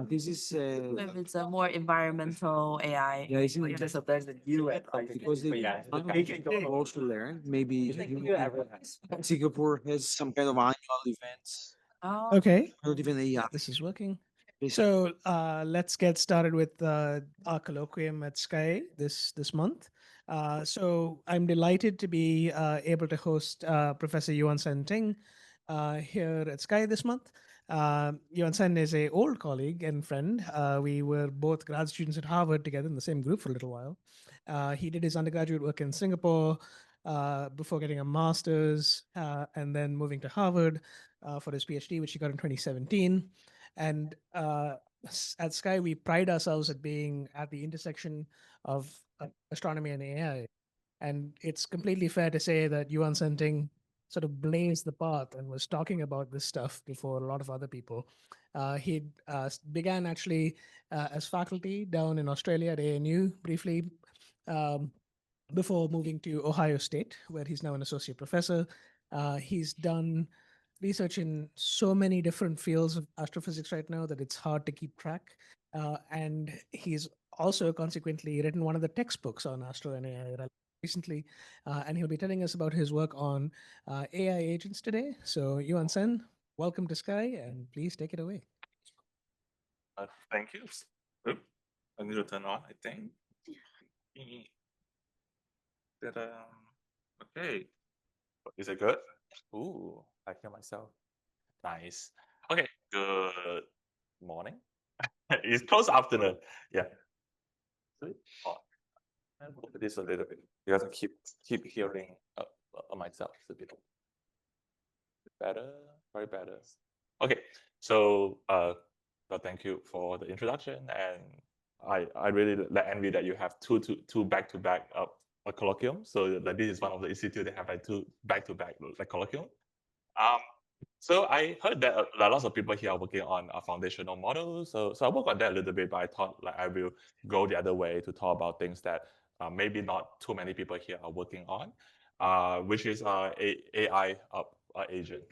This is If it's a more environmental AI. yeah, it's in sometimes the because they Yeah. also learn. Maybe Singapore has some kind of annual events. Oh. Okay, Not even AI. this is working. Yes. So let's get started with our colloquium at SkAI this month. So I'm delighted to be able to host Professor Yuan-Sen Ting here at SkAI this month. Yuan-Sen is an old colleague and friend. We were both grad students at Harvard together in the same group for a little while. He did his undergraduate work in Singapore before getting a master's and then moving to Harvard for his PhD, which he got in 2017. And at SkAI, we pride ourselves at being at the intersection of astronomy and AI. And it's completely fair to say that Yuan-Sen Ting sort of blazed the path and was talking about this stuff before a lot of other people. He began actually as faculty down in Australia at ANU briefly before moving to Ohio State, where he's now an associate professor. He's done research in so many different fields of astrophysics right now that it's hard to keep track. And he's also consequently written one of the textbooks on astro and AI recently, and he'll be telling us about his work on AI agents today. So Yuan-Sen, welcome to SkAI, and please take it away. Thank you. Oop, I need to turn on, I think. Okay. Is it good? Ooh, I hear myself. Nice. Okay, good morning. It's close afternoon. Yeah. Oh, I'll move this a little bit because I keep hearing myself. It's a bit better, very better. Okay, so thank you for the introduction, and I really envy that you have two back-to-back a colloquium. So like this is one of the institutes that have like two back-to-back like colloquium. So I heard that lots of people here are working on foundational models. So I work on that a little bit, but I thought like I will go the other way to talk about things that maybe not too many people here are working on, which is AI agent.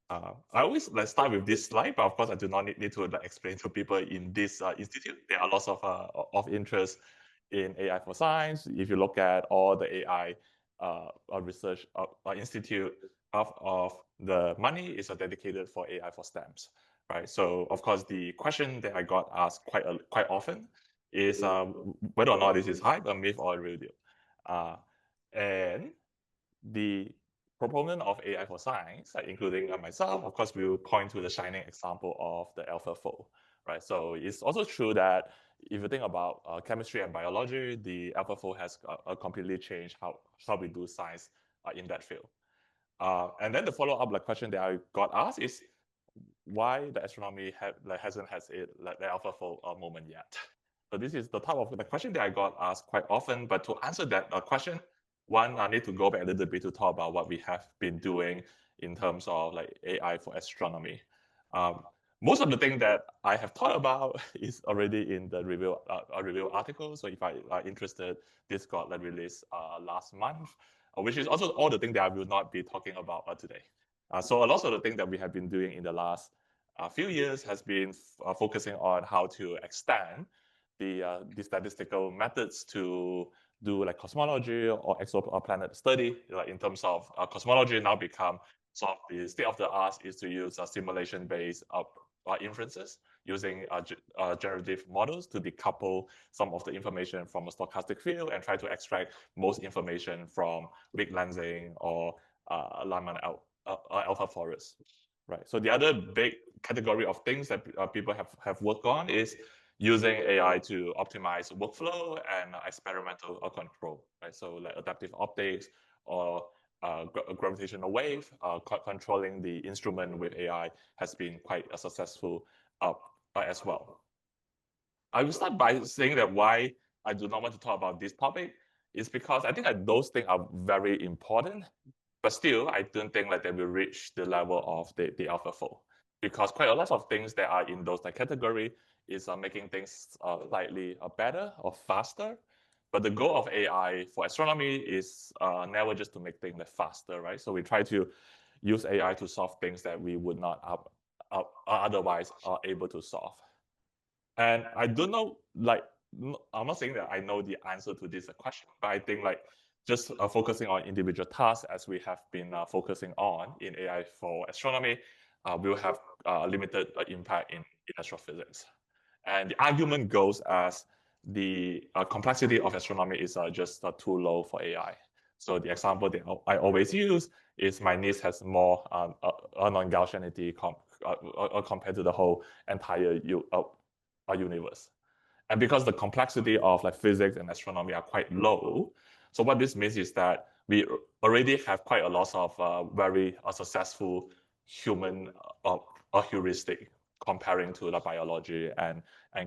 I always start with this slide, but of course I do not need to explain to people in this institute. There are lots of interest in AI for science. If you look at all the AI research institute, of the money is dedicated for AI for STEMs, right? So of course the question that I got asked quite often is whether or not this is hype, a myth, or a real deal. And the proponent of AI for science, including myself, of course, will point to the shining example of the AlphaFold, right? So it's also true that if you think about chemistry and biology, the AlphaFold has completely changed how we do science in that field. And then the follow-up question that I got asked is why the astronomy hasn't had the AlphaFold moment yet. So this is the type of the question that I got asked quite often. But to answer that question, one, I need to go back a little bit to talk about what we have been doing in terms of like AI for astronomy. Most of the things that I have thought about is already in the review article. So if I are interested, this got released last month, which is also all the things that I will not be talking about today. So a lot of the things that we have been doing in the last few years has been focusing on how to extend the statistical methods to do like cosmology or exoplanet study. In terms of cosmology, now become sort of the state of the art is to use simulation-based inferences using generative models to decouple some of the information from a stochastic field and try to extract most information from weak lensing or Lyman alpha forest. Right. So the other big category of things that people have worked on is using AI to optimize workflow and experimental control. Right. So like adaptive optics or gravitational wave, controlling the instrument with AI has been quite a successful as well. I will start by saying that why I do not want to talk about this topic is because I think that those things are very important, but still I don't think that they will reach the level of the AlphaFold, because quite a lot of things that are in those category is making things slightly better or faster. But the goal of AI for astronomy is never just to make things faster, right? So we try to use AI to solve things that we would not otherwise are able to solve. And I don't know, like, I'm not saying that I know the answer to this question, but I think like just focusing on individual tasks as we have been focusing on in AI for astronomy will have limited impact in astrophysics. And the argument goes as the complexity of astronomy is just too low for AI. So the example that I always use is my niece has more non-Gaussianity compared to the whole entire universe. And because the complexity of like physics and astronomy are quite low, so what this means is that we already have quite a lot of very successful human heuristic comparing to the biology and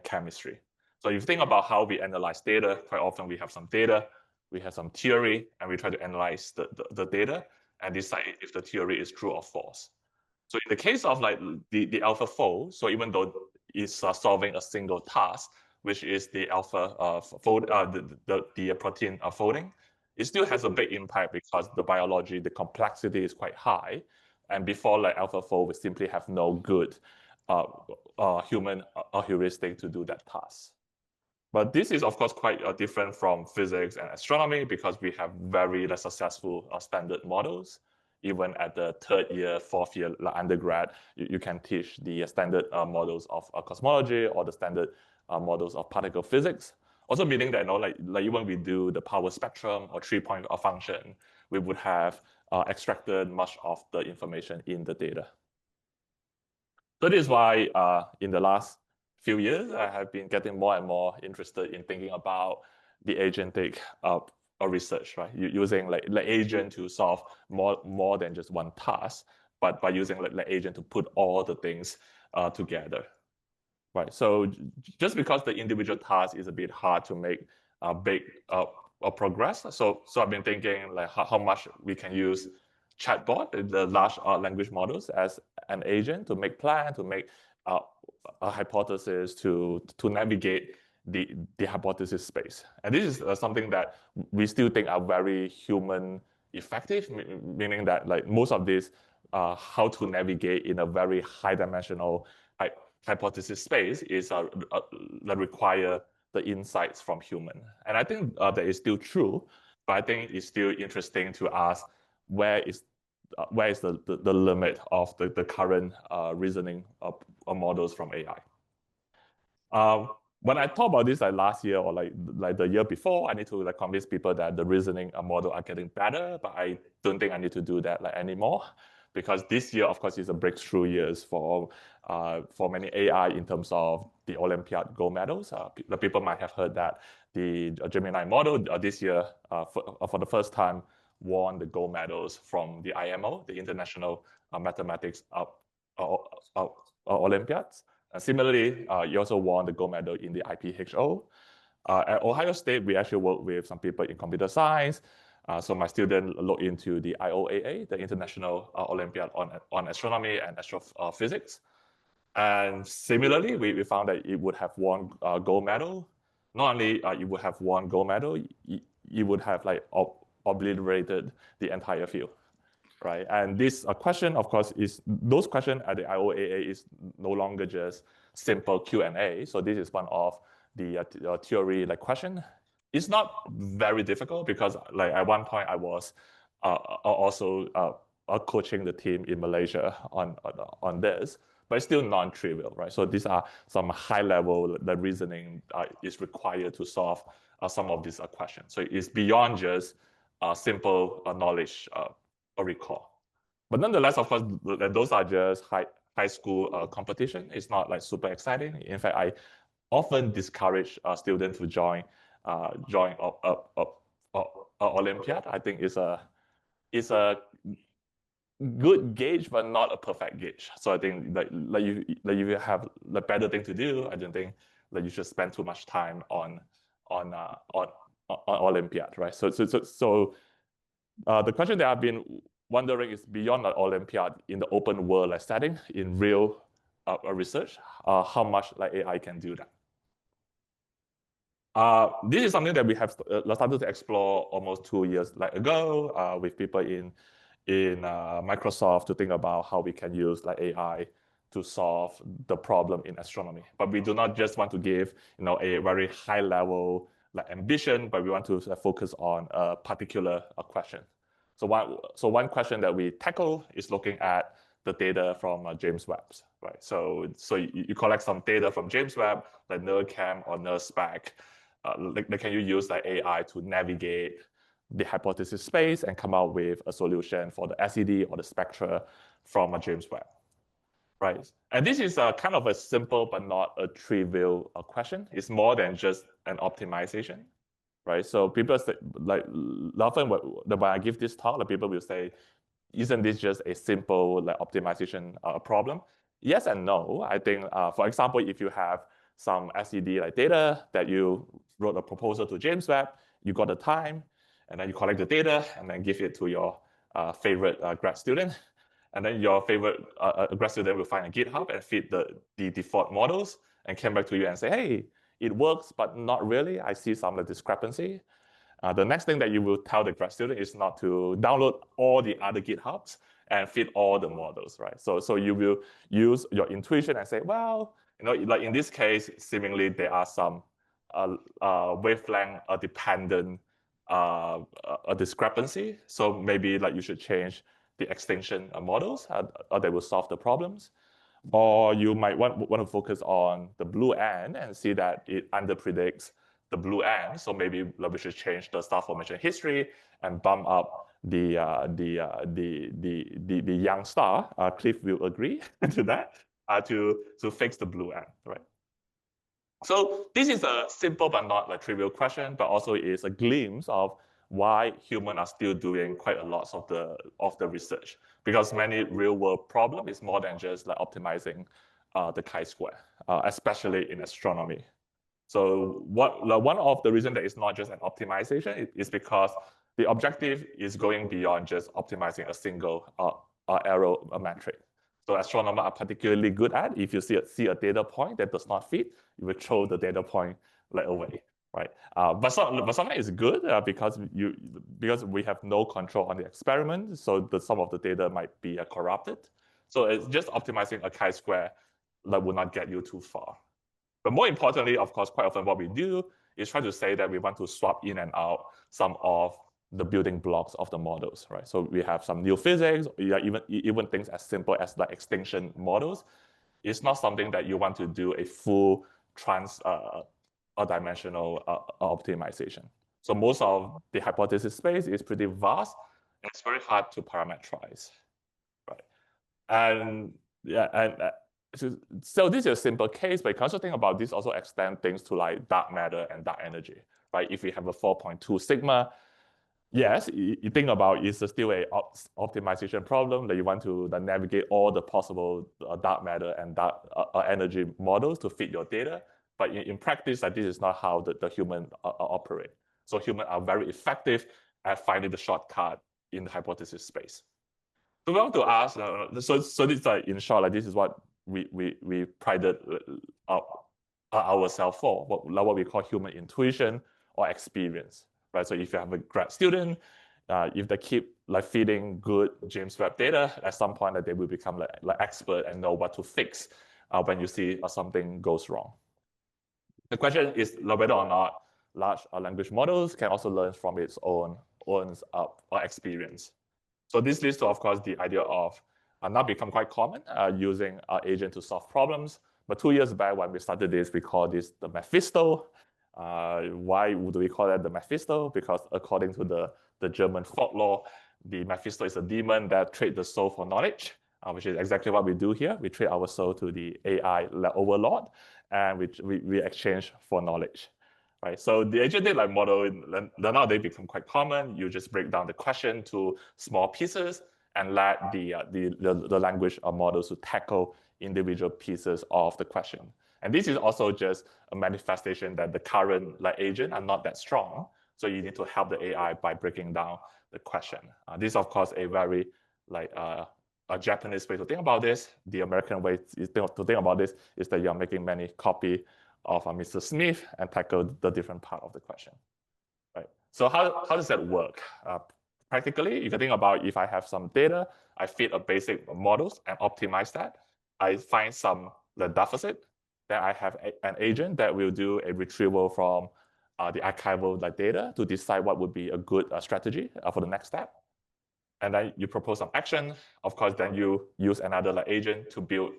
chemistry. So if you think about how we analyze data, quite often we have some data, we have some theory, and we try to analyze the data and decide if the theory is true or false. So in the case of like the AlphaFold, so even though it's solving a single task, which is the the protein folding, it still has a big impact because the biology, the complexity is quite high. And before like AlphaFold, we simply have no good human heuristic to do that task. But this is, of course, quite different from physics and astronomy because we have very successful standard models. Even at the third year, fourth year undergrad, you can teach the standard models of cosmology or the standard models of particle physics. Also meaning that, like even we do the power spectrum or 3-point function, we would have extracted much of the information in the data. So this is why in the last few years, I have been getting more and more interested in thinking about the agentic research, right? Using like agent to solve more than just one task, but by using like agent to put all the things together, right? So just because the individual task is a bit hard to make a big progress, so I've been thinking like how much we can use chatbot, the large language models as an agent to make plan, to make a hypothesis, to navigate the hypothesis space. And this is something that we still think are very human effective, meaning that like most of this how to navigate in a very high dimensional hypothesis space is that require the insights from human. And I think that is still true, but I think it's still interesting to ask where is the limit of the current reasoning models from AI. When I talk about this like last year or like the year before, I need to like convince people that the reasoning model are getting better, but I don't think I need to do that like anymore, because this year, of course, is a breakthrough years for many AI in terms of the Olympiad gold medals. The people might have heard that the Gemini model this year, for the first time, won the gold medals from the IMO, the International Mathematics Olympiads. Similarly, you also won the gold medal in the IPHO. At Ohio State, we actually work with some people in computer science. So my student looked into the IOAA, the International Olympiad on Astronomy and Astrophysics. And similarly, we found that it would have won gold medal. Not only it would have won gold medal, it would have like obliterated the entire field, right? And this question, of course, is those questions at the IOAA is no longer just simple Q&A. So this is one of the theory like question. It's not very difficult because like at one point I was also coaching the team in Malaysia on this, but it's still non-trivial, right? So these are some high level the reasoning is required to solve some of these questions. So it's beyond just simple knowledge or recall. But nonetheless, of course, those are just high school competition. It's not like super exciting. In fact, I often discourage students to join Olympiad. I think it's a good gauge, but not a perfect gauge. So I think like if you have the better thing to do, I don't think that you should spend too much time on Olympiad, right? So the question that I've been wondering is beyond the Olympiad in the open world like setting in real research, how much like AI can do that. This is something that we have started to explore almost 2 years ago with people in Microsoft to think about how we can use like AI to solve the problem in astronomy. But we do not just want to give a very high level like ambition, but we want to focus on a particular question. So one question that we tackle is looking at the data from James Webb, right? So you collect some data from James Webb, like NeurCam or NeurSpec. Can you use like AI to navigate the hypothesis space and come out with a solution for the SED or the spectra from a James Webb, right? And this is a kind of a simple but not a trivial question. It's more than just an optimization, right? So people say, like often when I give this talk, like people will say, isn't this just a simple like optimization problem? Yes and no. I think, for example, if you have some SED like data that you wrote a proposal to James Webb, you got the time, and then you collect the data and then give it to your favorite grad student. And then your favorite grad student will find a GitHub and feed the default models and come back to you and say, hey, it works, but not really. I see some discrepancy. The next thing that you will tell the grad student is not to download all the other GitHubs and feed all the models, right? So you will use your intuition and say, well, like in this case, seemingly there are some wavelength dependent a discrepancy. So maybe like you should change the extinction models, or they will solve the problems. Or you might want to focus on the blue end and see that it underpredicts the blue end. So maybe we should change the star formation history and bump up the young star. Cliff will agree to that to fix the blue end, right? So this is a simple but not a trivial question, but also is a glimpse of why humans are still doing quite a lot of the research, because many real world problem is more than just like optimizing the chi-square, especially in astronomy. So one of the reasons that it's not just an optimization is because the objective is going beyond just optimizing a single arrow metric. So astronomers are particularly good at, if you see a data point that does not fit, you will throw the data point like away, right? But sometimes it's good because we have no control on the experiment, so some of the data might be corrupted. So it's just optimizing a chi-square that will not get you too far. But more importantly, of course, quite often what we do is try to say that we want to swap in and out some of the building blocks of the models, right? So we have some new physics, even things as simple as the extinction models. It's not something that you want to do a full dimensional optimization. So most of the hypothesis space is pretty vast, and it's very hard to parameterize, right? And so this is a simple case, but you can also think about this also extend things to like dark matter and dark energy, right? If we have a 4.2 sigma, yes, you think about it's still a optimization problem that you want to navigate all the possible dark matter and dark energy models to fit your data. But in practice, this is not how the human operate. So humans are very effective at finding the shortcut in the hypothesis space. So we want to ask, so this in short, this is what we prided ourselves for, what we call human intuition or experience, right? So if you have a grad student, if they keep like feeding good James Webb data, at some point that they will become like expert and know what to fix when you see something goes wrong. The question is whether or not large language models can also learn from its own experience. So this leads to, of course, the idea of now become quite common using agent to solve problems. But 2 years back when we started this, we called this the Mephisto. Why would we call that the Mephisto? Because according to the German folklore, the Mephisto is a demon that trades the soul for knowledge, which is exactly what we do here. We trade our soul to the AI overlord, and we exchange for knowledge. Right, so the agentic model nowadays become quite common. You just break down the question to small pieces, and let the language models to tackle individual pieces of the question. And this is also just a manifestation that the current agent are not that strong. So you need to help the AI by breaking down the question. This is, of course, a very a Japanese way to think about this. The American way to think about this is that you're making many copy of Mr. Smith and tackle the different part of the question. Right. So how does that work? Practically, you can think about if I have some data, I feed a basic models and optimize that. I find the deficit, then I have an agent that will do a retrieval from the archival data to decide what would be a good strategy for the next step. And then you propose some action. Of course, then you use another agent to build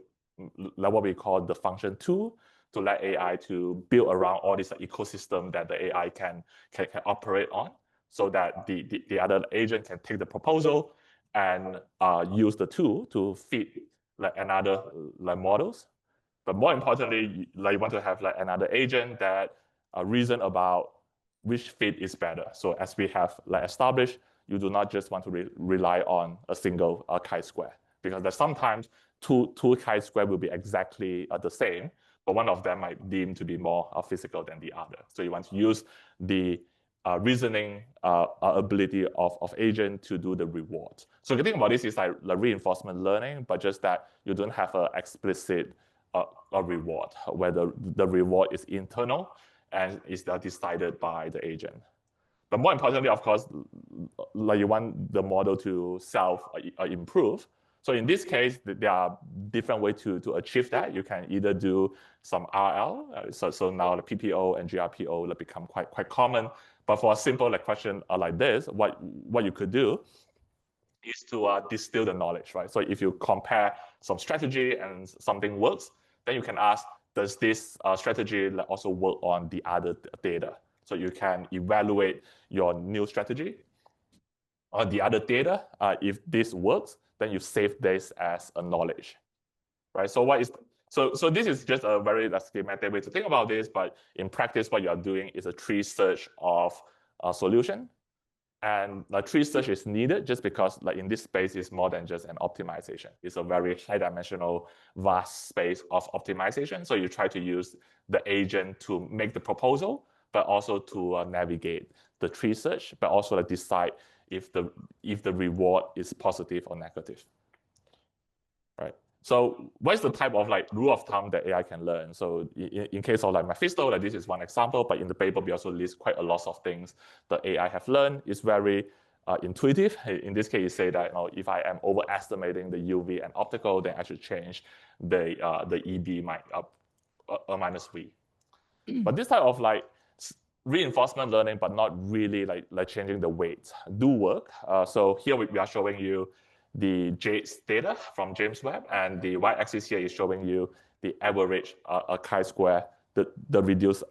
what we call the function tool to let AI to build around all this ecosystem that the AI can operate on, so that the other agent can take the proposal and use the tool to feed another models. But more importantly, you want to have another agent that reason about which fit is better. So as we have established, you do not just want to rely on a single chi-square, because there's sometimes two chi-square will be exactly the same, but one of them might deem to be more physical than the other. So you want to use the reasoning ability of agent to do the reward. So the thing about this is like reinforcement learning, but just that you don't have an explicit a reward, whether the reward is internal and is decided by the agent. But more importantly, of course, you want the model to self-improve. So in this case, there are different ways to achieve that. You can either do some RL, so now the PPO and GRPO become quite common. But for a simple question like this, what you could do is to distill the knowledge, right? So if you compare some strategy and something works, then you can ask, does this strategy also work on the other data? So you can evaluate your new strategy on the other data. If this works, then you save this as a knowledge, right? So so this is just a very schematic way to think about this, but in practice, what you are doing is a tree search of a solution. And the tree search is needed just because in this space is more than just an optimization. It's a very high-dimensional, vast space of optimization. So you try to use the agent to make the proposal, but also to navigate the tree search, but also decide if the reward is positive or negative, right? So what's the type of rule of thumb that AI can learn? So in case of Mephisto, this is one example, but in the paper, we also list quite a lot of things that AI have learned. It's very intuitive. In this case, you say that if I am overestimating the UV and optical, then I should change the EB minus V. But this type of reinforcement learning, but not really changing the weights, do work. So here we are showing you the JADES data from James Webb, and the y-axis here is showing you the average chi-square, the reduced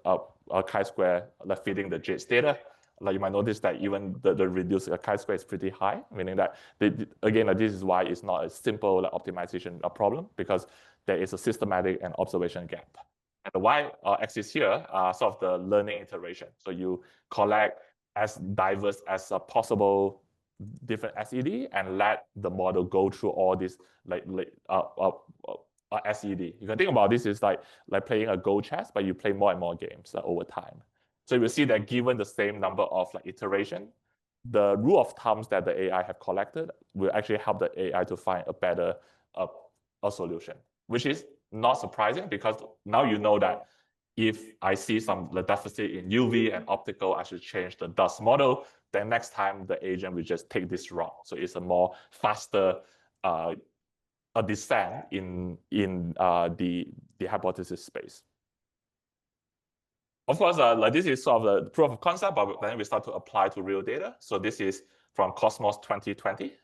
chi-square feeding the JADES data. You might notice that even the reduced chi-square is pretty high, meaning that, again, this is why it's not a simple optimization problem, because there is a systematic and observation gap. And the y-axis here are sort of the learning iteration. So you collect as diverse as possible different SED and let the model go through all these SED. You can think about this is like playing a Go chess, but you play more and more games over time. So you will see that given the same number of iteration, the rule of thumbs that the AI have collected will actually help the AI to find a better a solution, which is not surprising, because now you know that if I see the deficit in UV and optical, I should change the dust model. Then next time the agent will just take this route. So it's a more faster a descent in the hypothesis space. Of course, this is sort of the proof of concept, but then we start to apply to real data. So this is from Cosmos 2020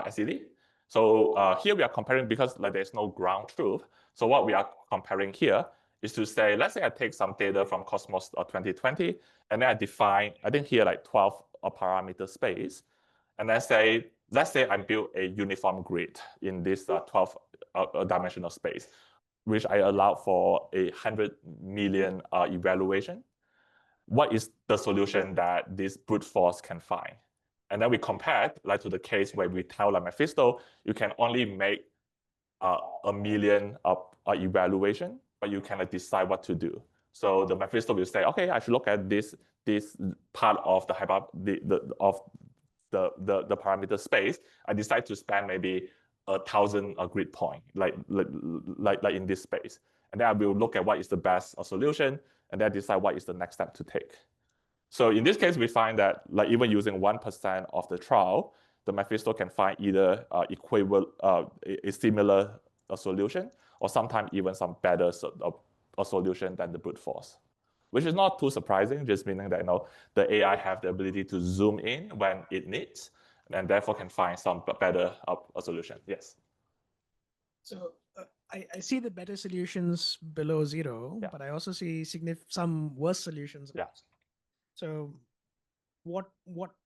SED. So here we are comparing, because there's no ground truth. So what we are comparing here is to say, let's say I take some data from Cosmos 2020, and then I define, I think here 12 parameter space, and then let's say I build a uniform grid in this 12 dimensional space, which I allow for 100 million evaluation. What is the solution that this brute force can find? And then we compared like to the case where we tell like Mephisto, you can only make 1,000,000 evaluation, but you can decide what to do. So the Mephisto will say, okay, I should look at this part of the parameter space. I decide to spend maybe 1,000 grid point, like in this space. And then I will look at what is the best solution, and then decide what is the next step to take. So in this case, we find that like even using 1% of the trial, the Mephisto can find either equivalent, a similar solution, or sometimes even some better solution than the brute force, which is not too surprising, just meaning that the AI have the ability to zoom in when it needs, and therefore can find some better solution. Yes. So I see the better solutions below 0, Yeah. but I also see some worse solutions. Yeah. So what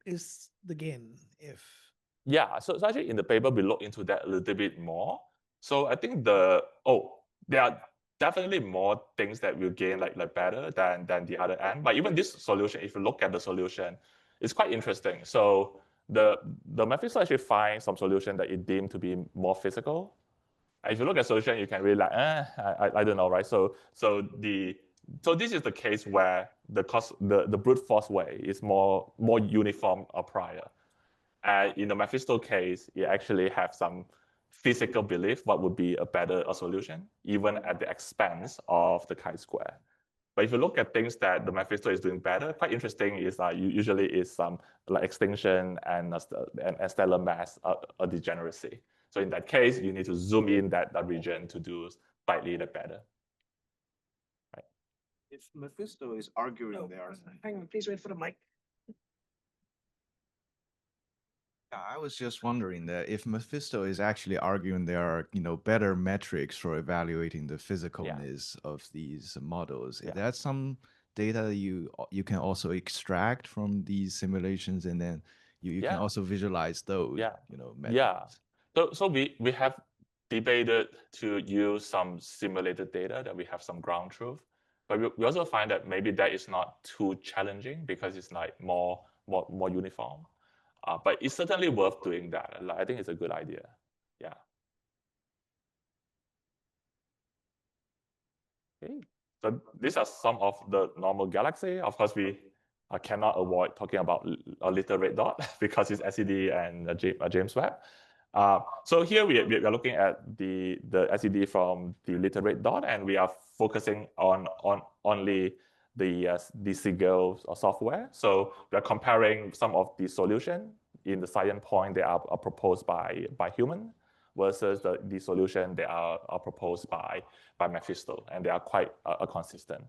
is the gain if? Yeah, so actually in the paper, we look into that a little bit more. So I think there are definitely more things that will gain like better than the other end. But even this solution, if you look at the solution, it's quite interesting. So the Mephisto actually finds some solution that it deemed to be more physical. And if you look at solution, you can really like, I don't know, right? So this is the case where the brute force way is more uniform prior. And in the Mephisto case, you actually have some physical belief what would be a better solution, even at the expense of the chi-square. But if you look at things that the Mephisto is doing better, quite interesting is usually is some like extinction and stellar mass degeneracy. So in that case, you need to zoom in that region to do slightly better. Right. If Mephisto is arguing there, hang on, please wait for the mic. I was just wondering that if Mephisto is actually arguing there are, better metrics for evaluating the physicalness of these models, is that some data that you can also extract from these simulations, and then you can also visualize those, metrics? Yeah. So we have debated to use some simulated data that we have some ground truth, but we also find that maybe that is not too challenging because it's like more uniform. But it's certainly worth doing that. I think it's a good idea. Yeah. Okay. So these are some of the normal galaxy. Of course, we cannot avoid talking about a little red dot because it's SED and James Webb. So here we are looking at the SED from the little red dot, and we are focusing on only the SeaGirl software. So we are comparing some of the solution in the science point that are proposed by human versus the solution that are proposed by Mephisto, and they are quite consistent.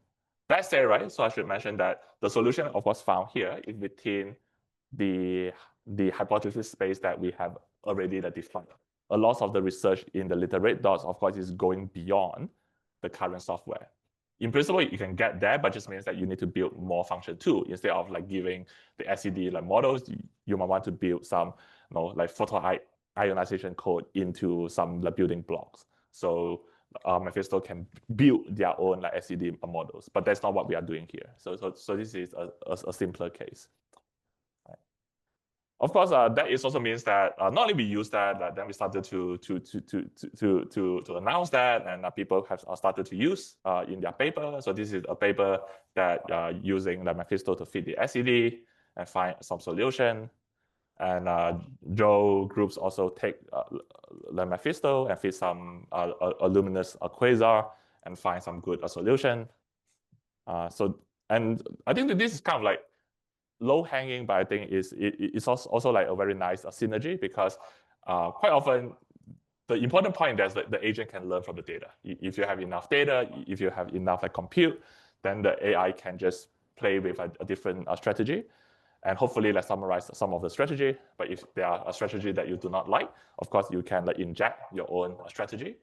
That said, right, so I should mention that the solution of what's found here is within the hypothesis space that we have already defined. A lot of the research in the little red dots, of course, is going beyond the current software. In principle, you can get there, but just means that you need to build more function too. Instead of like giving the SED like models, you might want to build some like photo-ionization code into some building blocks. So Mephisto can build their own like SED models, but that's not what we are doing here. So this is a simpler case. Right. Of course, that is also means that not only we use that, then we started to announce that, and people have started to use in their paper. So this is a paper that using the Mephisto to fit the SED and find some solution. And Joe groups also take the Mephisto and fit some a luminous quasar and find some good solution. And I think that this is kind of like low hanging, but I think it's also like a very nice synergy, because quite often the important point is that the agent can learn from the data. If you have enough data, if you have enough like compute, then the AI can just play with a different strategy. And hopefully, let's summarize some of the strategy. But if there are a strategy that you do not like, of course, you can like inject your own strategy.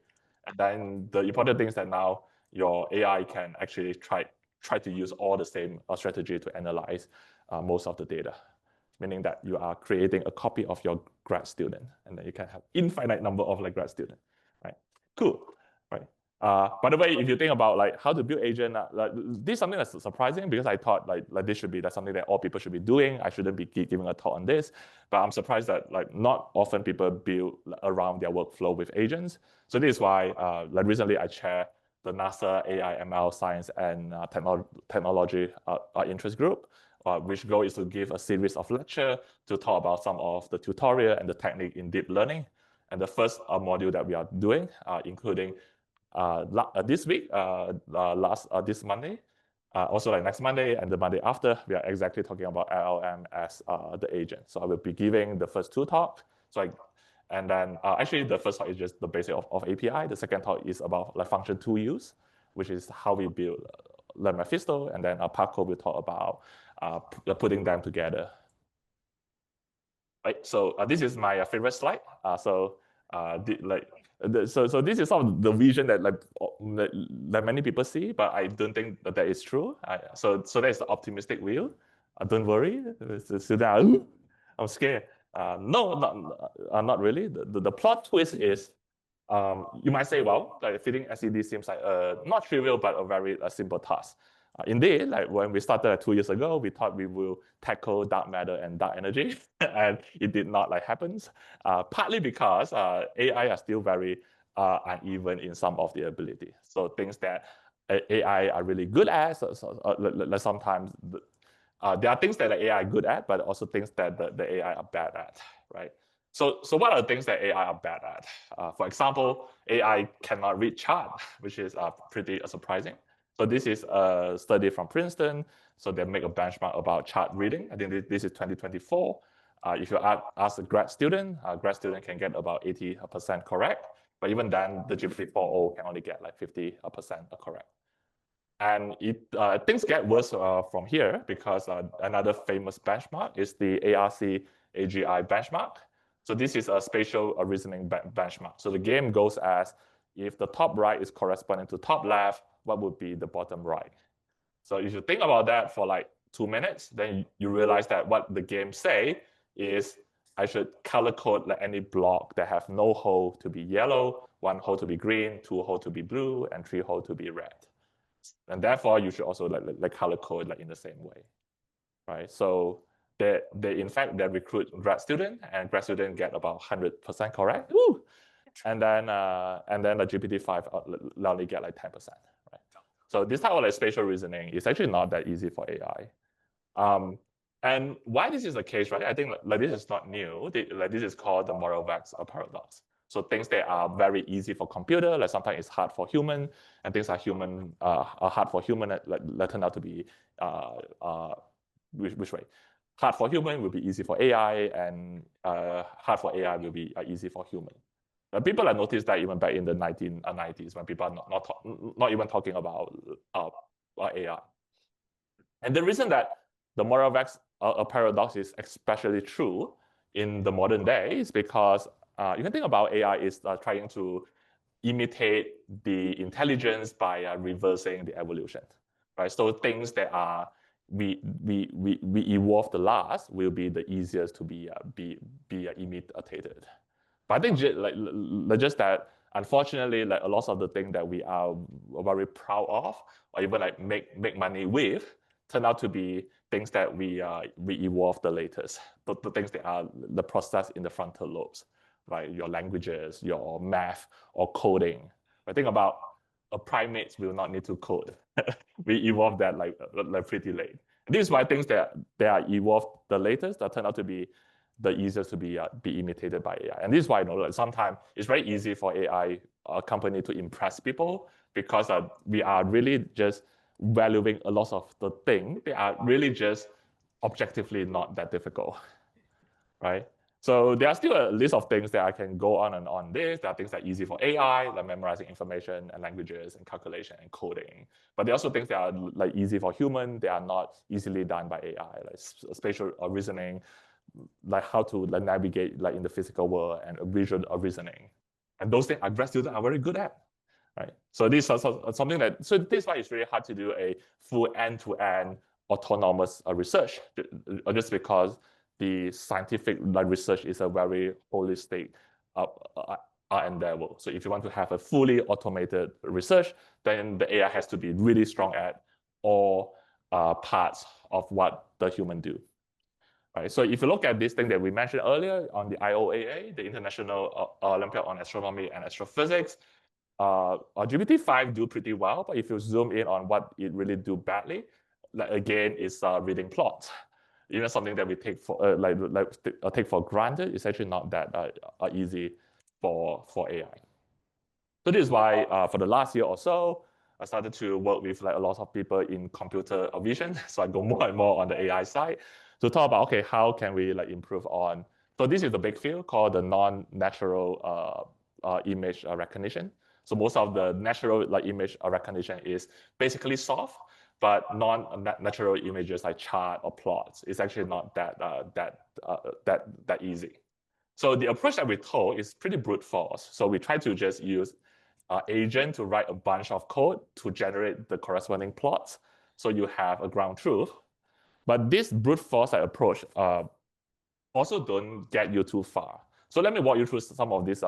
And then the important thing is that now your AI can actually try to use all the same strategy to analyze most of the data, meaning that you are creating a copy of your grad student, and then you can have infinite number of like grad student, right? Cool, right? By the way, if you think about like how to build agent, this is something that's surprising because I thought like this should be something that all people should be doing. I shouldn't be giving a talk on this, but I'm surprised that like not often people build around their workflow with agents. So this is why like recently I chair the NASA AI ML Science and Technology interest group, which goal is to give a series of lecture to talk about some of the tutorial and the technique in deep learning. And the first module that we are doing, including this week, this Monday, also like next Monday and the Monday after, we are exactly talking about LLM as the agent. So I will be giving the first two talks. And then actually the first talk is just the basic of API. The second talk is about like function tool use, which is how we build Learn Mephisto. And then Paco will talk about putting them together. Right. So this is my favorite slide. So this is some of the vision that like many people see, but I don't think that is true. So that is the optimistic view. Don't worry. I'm scared. No, not really. The plot twist is, you might say, well, like fitting SED seems like not trivial, but a very simple task. Indeed, like when we started 2 years ago, we thought we will tackle dark matter and dark energy, and it did not like happens. Partly because AI are still very uneven in some of the ability. So things that AI are really good at, sometimes there are things that the AI are good at, but also things that the AI are bad at, right? So what are the things that AI are bad at? For example, AI cannot read chart, which is pretty surprising. So this is a study from Princeton. So they make a benchmark about chart reading. I think this is 2024. If you ask a grad student can get about 80% correct. But even then, the GPT-4o can only get like 50% correct. And things get worse from here because another famous benchmark is the ARC AGI benchmark. So this is a spatial reasoning benchmark. So the game goes as if the top right is corresponding to top left, what would be the bottom right? So if you think about that for like 2 minutes, then you realize that what the game say is I should color code like any block that have no hole to be yellow, 1 hole to be green, 2 hole to be blue, and 3 hole to be red. And therefore, you should also like color code like in the same way, right? So they in fact they recruit grad student, and grad student get about 100% correct. Woo! And then the GPT-5 only get like 10%, right? So this type of like spatial reasoning is actually not that easy for AI. And why this is the case, right? I think like this is not new. This is called the Moravec's paradox. So things that are very easy for computer, like sometimes it's hard for human, and things are hard for human that turn out to be which way? Hard for human will be easy for AI, and hard for AI will be easy for human. People have noticed that even back in the 1990s when people are not even talking about AI. And the reason that the Moravec's paradox is especially true in the modern day is because you can think about AI is trying to imitate the intelligence by reversing the evolution, right? So things that are we evolved the last will be the easiest to be imitated. But I think just that, unfortunately, like a lot of the things that we are very proud of, or even like make money with, turn out to be things that we evolved the latest. The things that are the process in the frontal lobes, right? Your languages, your math, or coding. I think about primates will not need to code. We evolved that like pretty late. And this is why things that they are evolved the latest that turn out to be the easiest to be imitated by AI. And this is why like sometimes it's very easy for AI company to impress people because we are really just valuing a lot of the things. They are really just objectively not that difficult, right? So there are still a list of things that I can go on and on this. There are things that are easy for AI, like memorizing information and languages and calculation and coding. But there are also things that are like easy for human. They are not easily done by AI, like spatial reasoning, like how to like navigate like in the physical world, and visual reasoning. And those things grad students are very good at, right? So this is something that, so this is why it's really hard to do a full end-to-end autonomous research, just because the scientific research is a very holistic endeavor. So if you want to have a fully automated research, then the AI has to be really strong at all parts of what the human do. Right. So if you look at this thing that we mentioned earlier on the IOAA, the International Olympiad on Astronomy and Astrophysics, GPT-5 do pretty well, but if you zoom in on what it really do badly, like again, is reading plots. Even something that we take for take for granted is actually not that easy for AI. So this is why for the last year or so, I started to work with like a lot of people in computer vision. So I go more and more on the AI side to talk about, okay, how can we like improve on. So this is the big field called the non-natural image recognition. So most of the natural like image recognition is basically soft, but non-natural images like chart or plots is actually not that easy. So the approach that we took is pretty brute force. So we try to just use agent to write a bunch of code to generate the corresponding plots. So you have a ground truth. But this brute force approach also don't get you too far. So let me walk you through some of these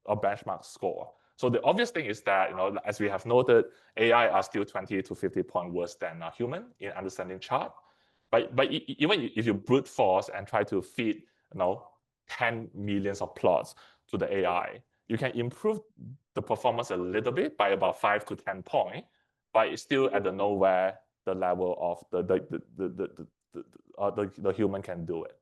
benchmark score. So the obvious thing is that, you know, as we have noted, AI are still 20 to 50 points worse than a human in understanding chart. But even if you brute force and try to feed, you know, 10 millions of plots to the AI, you can improve the performance a little bit by about 5 to 10 points, but it's still at the nowhere the level of the human can do it.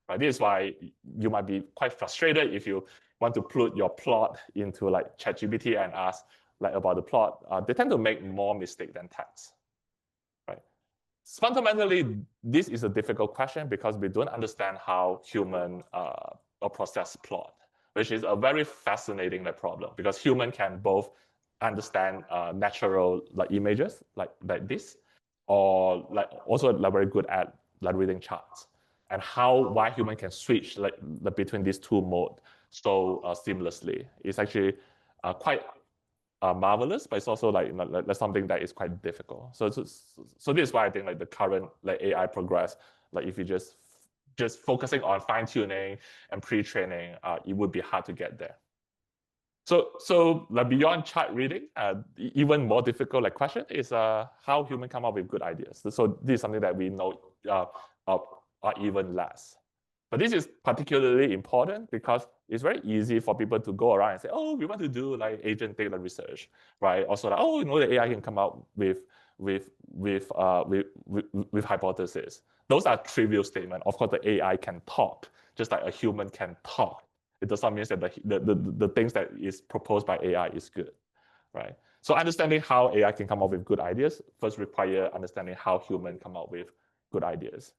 Right? This is why you might be quite frustrated if you want to put your plot into like ChatGPT and ask like about the plot. They tend to make more mistake than text. Right? Fundamentally, this is a difficult question because we don't understand how human process plot, which is a very fascinating problem because human can both understand natural like images like this, or like also like very good at like reading charts, and why human can switch like between these two modes so seamlessly. It's actually quite marvelous, but it's also like, you know, like something that is quite difficult. So this is why I think like the current like AI progress, like if you just focusing on fine tuning and pre-training, it would be hard to get there. So like beyond chart reading, even more difficult like question is how human come up with good ideas. So this is something that we know are even less. But this is particularly important because it's very easy for people to go around and say, oh, we want to do like agent data research, right? Also like, oh, you know, the AI can come up with hypotheses. Those are trivial statements. Of course, the AI can talk, just like a human can talk. It does not mean that the things that is proposed by AI is good, right? So understanding how AI can come up with good ideas first require understanding how human come up with good ideas.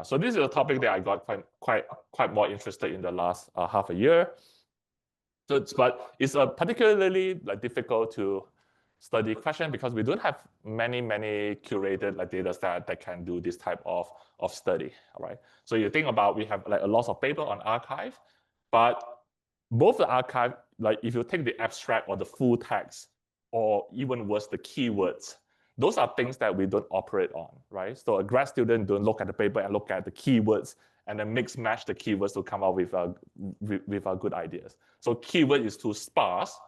So this is a topic that I got quite more interested in the last half a year. So, but it's a particularly like difficult to study question because we don't have many curated like data set that can do this type of study. All right. So you think about, we have like a lot of paper on arXiv, but both the arXiv, like if you take the abstract or the full text, or even worse, the keywords, those are things that we don't operate on, right? So a grad student don't look at the paper and look at the keywords and then mix match the keywords to come up with good ideas. So keyword is too sparse,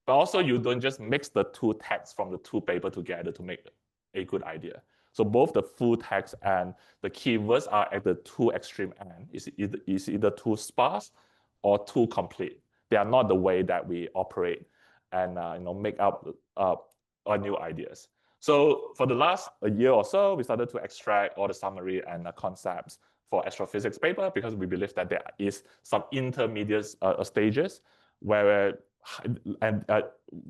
but also you don't just mix the two texts from the two paper together to make a good idea. So both the full text and the keywords are at the two extreme end. It's either too sparse or too complete. They are not the way that we operate and make up new ideas. So for the last year or so, we started to extract all the summary and concepts for astrophysics paper because we believe that there is some intermediate stages where,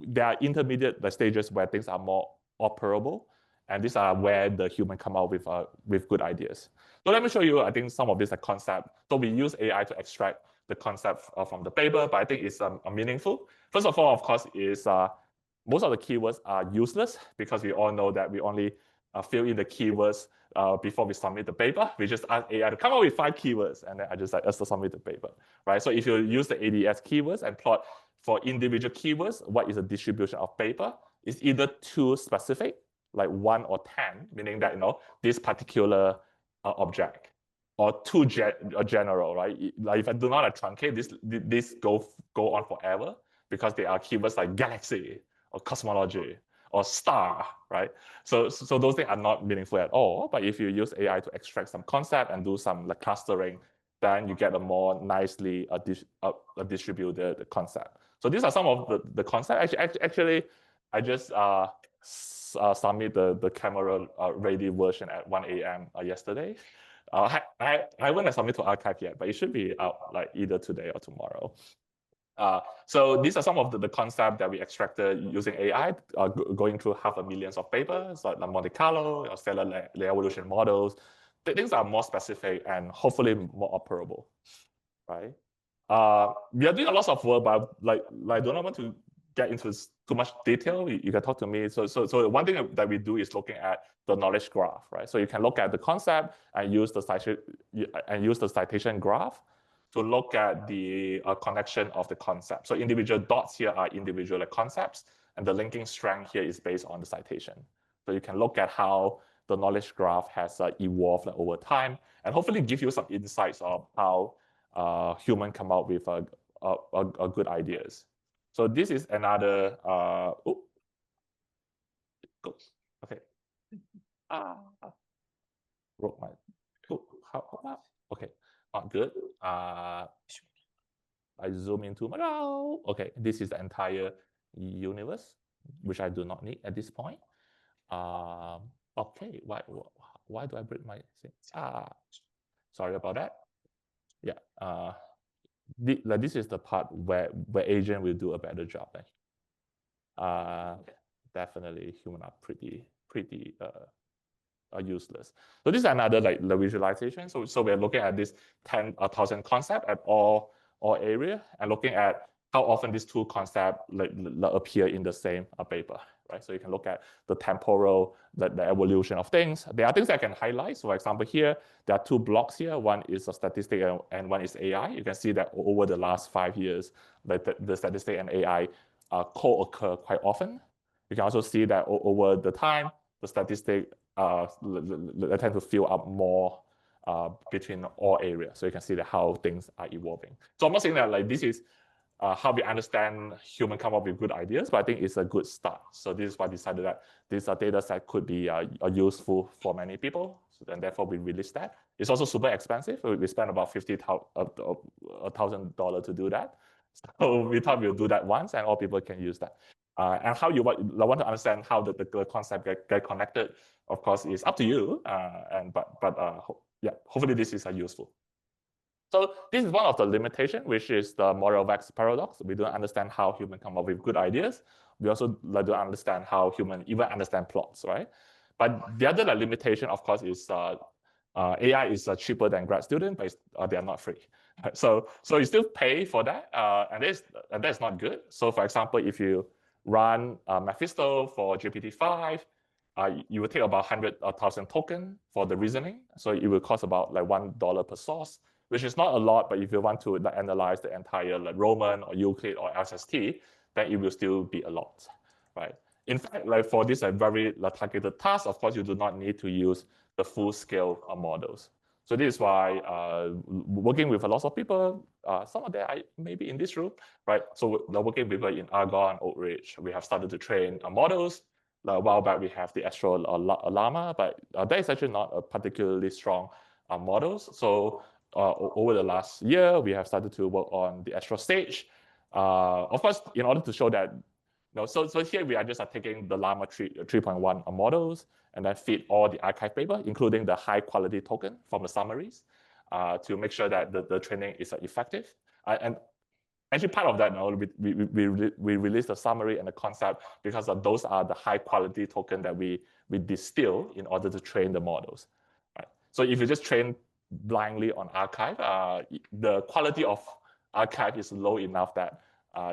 there are intermediate stages where things are more operable, and these are where the human come out with good ideas. So let me show you, I think, some of these concepts. So we use AI to extract the concept from the paper, but I think it's meaningful. First of all, of course, is most of the keywords are useless because we all know that we only fill in the keywords before we submit the paper. We just ask AI to come up with 5 keywords, and then I just like us to submit the paper, right? So if you use the ADS keywords and plot for individual keywords, what is the distribution of paper? It's either too specific, like 1 or 10, meaning that, this particular object, or too general, right? Like if I do not truncate, this go on forever because they are keywords like galaxy or cosmology or star, right? So those things are not meaningful at all. But if you use AI to extract some concept and do some like clustering, then you get a more nicely distributed concept. So these are some of the concepts. Actually, I just submit the camera ready version at 1 a.m. Yesterday. I haven't submitted to archive yet, but it should be out like either today or tomorrow. So these are some of the concepts that we extracted using AI, going through 500,000 of papers, like Monte Carlo, or stellar layer evolution models. Things are more specific and hopefully more operable, right? We are doing a lot of work, but like I don't want to get into too much detail. You can talk to me. So one thing that we do is looking at the knowledge graph, right? So you can look at the concept and use the citation graph to look at the connection of the concept. So individual dots here are individual concepts, and the linking strength here is based on the citation. So you can look at how the knowledge graph has evolved over time, and hopefully give you some insights of how human come up with good ideas. So this is another. Okay. Broke my. Okay, not good. I zoom in too much. Okay, this is the entire universe, which I do not need at this point. Okay, why do I break my thing? Sorry about that. Yeah. This is the part where agent will do a better job. Definitely human are pretty useless. So this is another like the visualization. So we're looking at this 10,000 concept at all area and looking at how often these two concepts appear in the same paper, right? So you can look at the temporal, the evolution of things. There are things I can highlight. So for example, here, there are two blocks here. One is a statistic and one is AI. You can see that over the last 5 years, the statistic and AI co-occur quite often. You can also see that over the time, the statistic they tend to fill up more between all areas. So you can see that how things are evolving. So I'm not saying that like this is how we understand human come up with good ideas, but I think it's a good start. So this is why I decided that this data set could be useful for many people. So then therefore we released that. It's also super expensive. We spent about $1,000 to do that. So we thought we'll do that once and all people can use that. And how you want to understand how the concept get connected, of course, is up to you. Yeah, hopefully this is useful. So this is one of the limitations, which is the Moravec's paradox. We don't understand how humans come up with good ideas. We also don't understand how humans even understand plots, right? But the other limitation, of course, is AI is cheaper than grad student, but they are not free. So you still pay for that, and that's not good. So for example, if you run Mephisto for GPT-5, you will take about 100,000 tokens for the reasoning. So it will cost about like $1 per source, which is not a lot, but if you want to analyze the entire like Roman or Euclid or SST, then it will still be a lot, right? In fact, like for this very targeted task, of course, you do not need to use the full scale models. So this is why working with a lot of people, some of them are maybe in this room, right? So we're working with people in Argonne, Oak Ridge. We have started to train models. A while back, we have the Astro Llama, but that is actually not a particularly strong models. So over the last year, we have started to work on the Astro Stage. Of course, in order to show that, so here we are just taking the Llama 3.1 models and then feed all the archive paper, including the high quality token from the summaries to make sure that the training is effective. And actually part of that, we released the summary and the concept because those are the high quality token that we distill in order to train the models. Right? So if you just train blindly on archive, the quality of archive is low enough that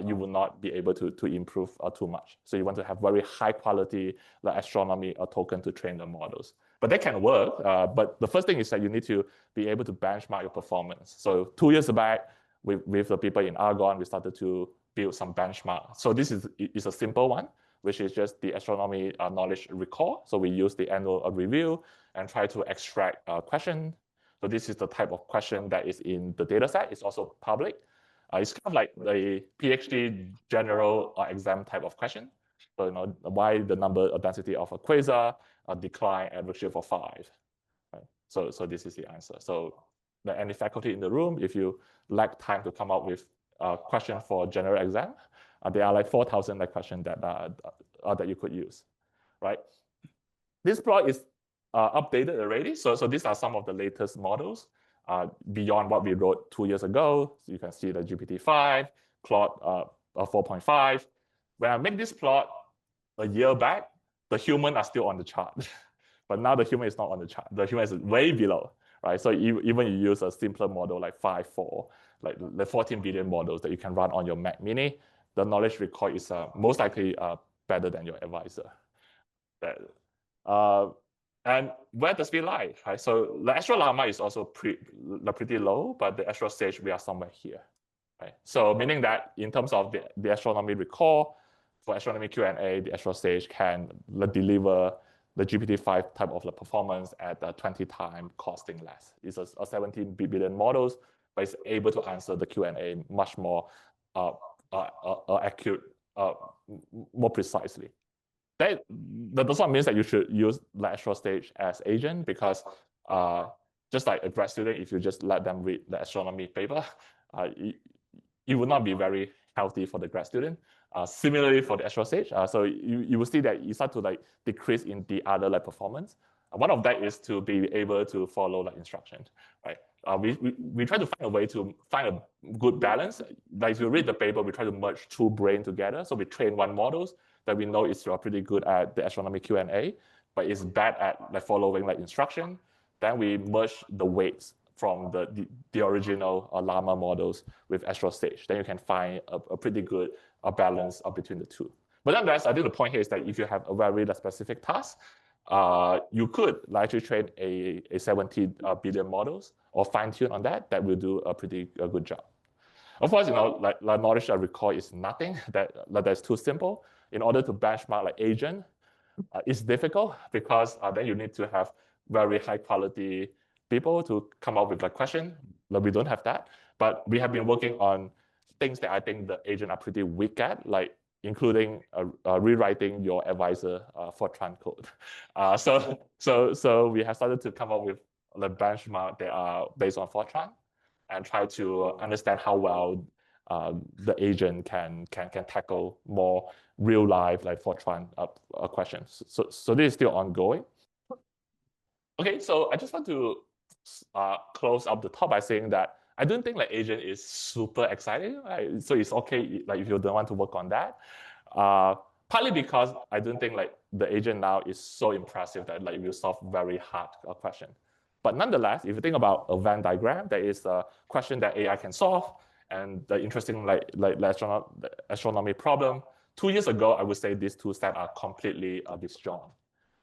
you will not be able to improve too much. So you want to have very high quality like astronomy token to train the models. But that can work. But the first thing is that you need to be able to benchmark your performance. So 2 years back, with the people in Argonne, we started to build some benchmark. So this is a simple one, which is just the astronomy knowledge recall. So we use the annual review and try to extract a question So this is the type of question that is in the data set. It's also public. It's kind of like the PhD general exam type of question. So, why the number or density of a quasar decline at redshift of 5. Right? So this is the answer. So any faculty in the room, if you lack time to come up with a question for general exam, there are like 4,000 questions that you could use, right? This plot is updated already. So these are some of the latest models beyond what we wrote 2 years ago. So you can see the GPT-5, Claude 4.5. When I make this plot a year back, the human are still on the chart. But now the human is not on the chart. The human is way below, right? So even you use a simpler model like 5.4, like the 14 billion models that you can run on your Mac Mini, the knowledge record is most likely better than your advisor. And where does we lie, right? So the Astro Llama is also pretty low, but the Astro Sage, we are somewhere here, right? So meaning that in terms of the astronomy recall, for astronomy Q&A, the Astro Sage can deliver the GPT-5 type of performance at 20 times costing less. It's a 17 billion models, but it's able to answer the Q&A much more accurate, more precisely. That does not mean that you should use the Astro Stage as agent, because just like a grad student, if you just let them read the astronomy paper, it would not be very healthy for the grad student. Similarly for the Astro Stage, so you will see that you start to decrease in the other performance. One of that is to be able to follow instruction, right? We try to find a way to find a good balance. Like if you read the paper, we try to merge two brains together. So we train one models that we know is pretty good at the astronomy Q&A, but is bad at following instruction. Then we merge the weights from the original Llama models with Astro Stage. Then you can find a pretty good balance between the two. But nonetheless, I think the point here is that if you have a very specific task, you could actually train a 17 billion models or fine tune on that. That will do a pretty good job. Of course, knowledge recall is nothing that's too simple. In order to benchmark agent, it's difficult because then you need to have very high quality people to come up with a question. We don't have that, but we have been working on things that I think the agent are pretty weak at, including rewriting your advisor Fortran code. So we have started to come up with the benchmark that are based on Fortran and try to understand how well the agent can tackle more real life Fortran questions. So this is still ongoing. Okay, so I just want to close up the talk by saying that I don't think agent is super exciting. Right? So it's okay if you don't want to work on that. Partly because I don't think the agent now is so impressive that it will solve very hard question. But nonetheless, if you think about a Venn diagram, there is a question that AI can solve, and the interesting astronomy problem. 2 years ago, I would say these two sets are completely disjoint.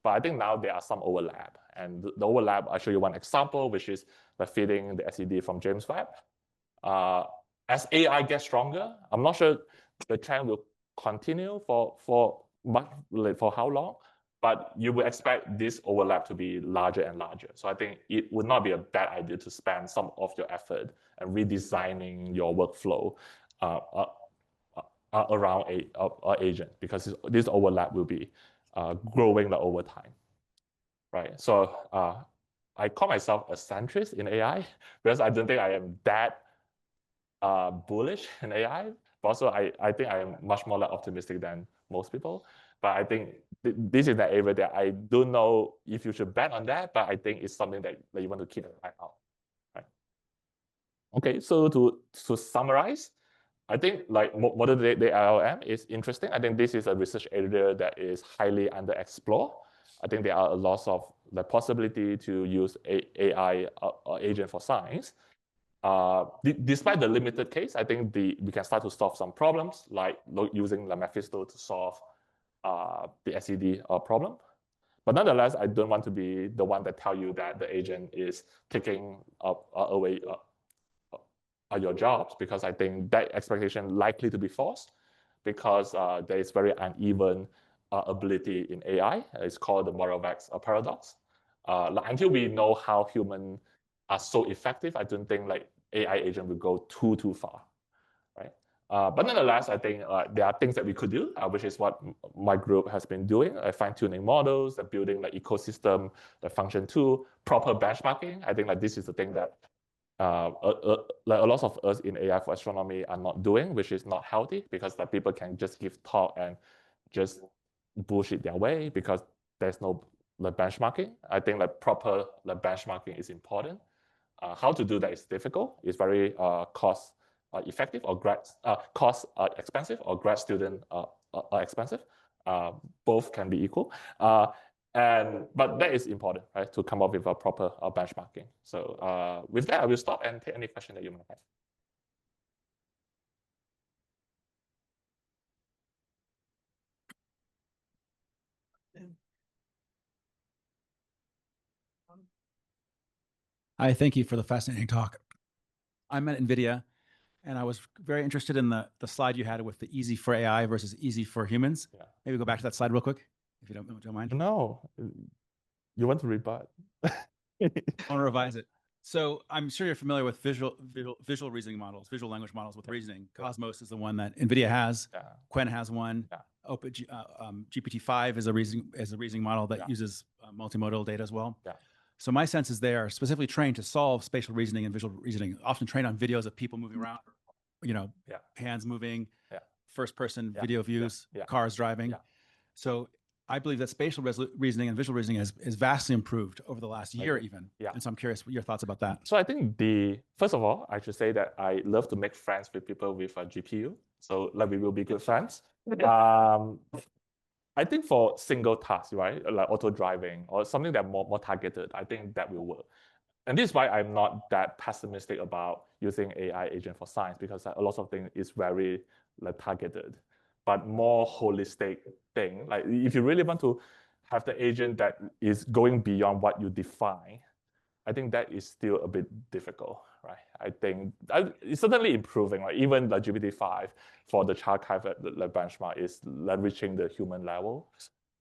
But I think now there are some overlap. And the overlap, I'll show you one example, which is feeding the SED from James Webb. As AI gets stronger, I'm not sure the trend will continue for how long, but you would expect this overlap to be larger and larger. So I think it would not be a bad idea to spend some of your effort and redesigning your workflow around an agent, because this overlap will be growing over time, right? So I call myself a centrist in AI because I don't think I am that bullish in AI. But also, I think I am much more optimistic than most people. But I think this is the area that I don't know if you should bet on that, but I think it's something that you want to keep an eye out. Right? Okay, so to summarize, I think modern day LLM is interesting. I think this is a research area that is highly underexplored. I think there are a lot of the possibility to use AI agent for science. Despite the limited case, I think we can start to solve some problems, like using the Mephisto to solve the SED problem. But nonetheless, I don't want to be the one that tell you that the agent is taking away your jobs, because I think that expectation likely to be false, because there is very uneven ability in AI. It's called the Moravec's paradox. Until we know how human are so effective, I don't think like AI agent will go too far, right? But nonetheless, I think there are things that we could do, which is what my group has been doing, fine-tuning models, building like ecosystem, the function tool, proper benchmarking. I think like this is the thing that like a lot of us in AI for astronomy are not doing, which is not healthy, because like people can just give talk and just bullshit their way because there's no like benchmarking. I think like proper like benchmarking is important. How to do that is difficult. It's very cost effective or cost expensive, or grad student expensive. Both can be equal. But that is important, right, to come up with a proper benchmarking. So with that, I will stop and take any question that you might have. Hi, thank you for the fascinating talk. I'm at NVIDIA, and I was very interested in the slide you had with the easy for AI versus easy for humans. Yeah. Maybe go back to that slide real quick, if you don't mind. No, you want to rebut? I want to revise it. So I'm sure you're familiar with visual reasoning models, visual language models with reasoning. Cosmos is the one that NVIDIA has. Yeah. Qwen has one. Yeah. GPT-5 is a reasoning model that uses multimodal data as well. Yeah. So my sense is they are specifically trained to solve spatial reasoning and visual reasoning, often trained on videos of people moving around, hands moving, first-person video views, cars driving. So I believe that spatial reasoning and visual reasoning is vastly improved over the last year even. Yeah. And so I'm curious what your thoughts about that. So I think first of all, I should say that I love to make friends with people with a GPU. So like we will be good friends. I think for single tasks, right, like auto driving or something that more targeted, I think that will work. And this is why I'm not that pessimistic about using AI agent for science, because a lot of things is very like targeted, but more holistic thing. Like if you really want to have the agent that is going beyond what you define, I think that is still a bit difficult, right? I think it's certainly improving. Like even the GPT-5 for the Archive the benchmark is like reaching the human level,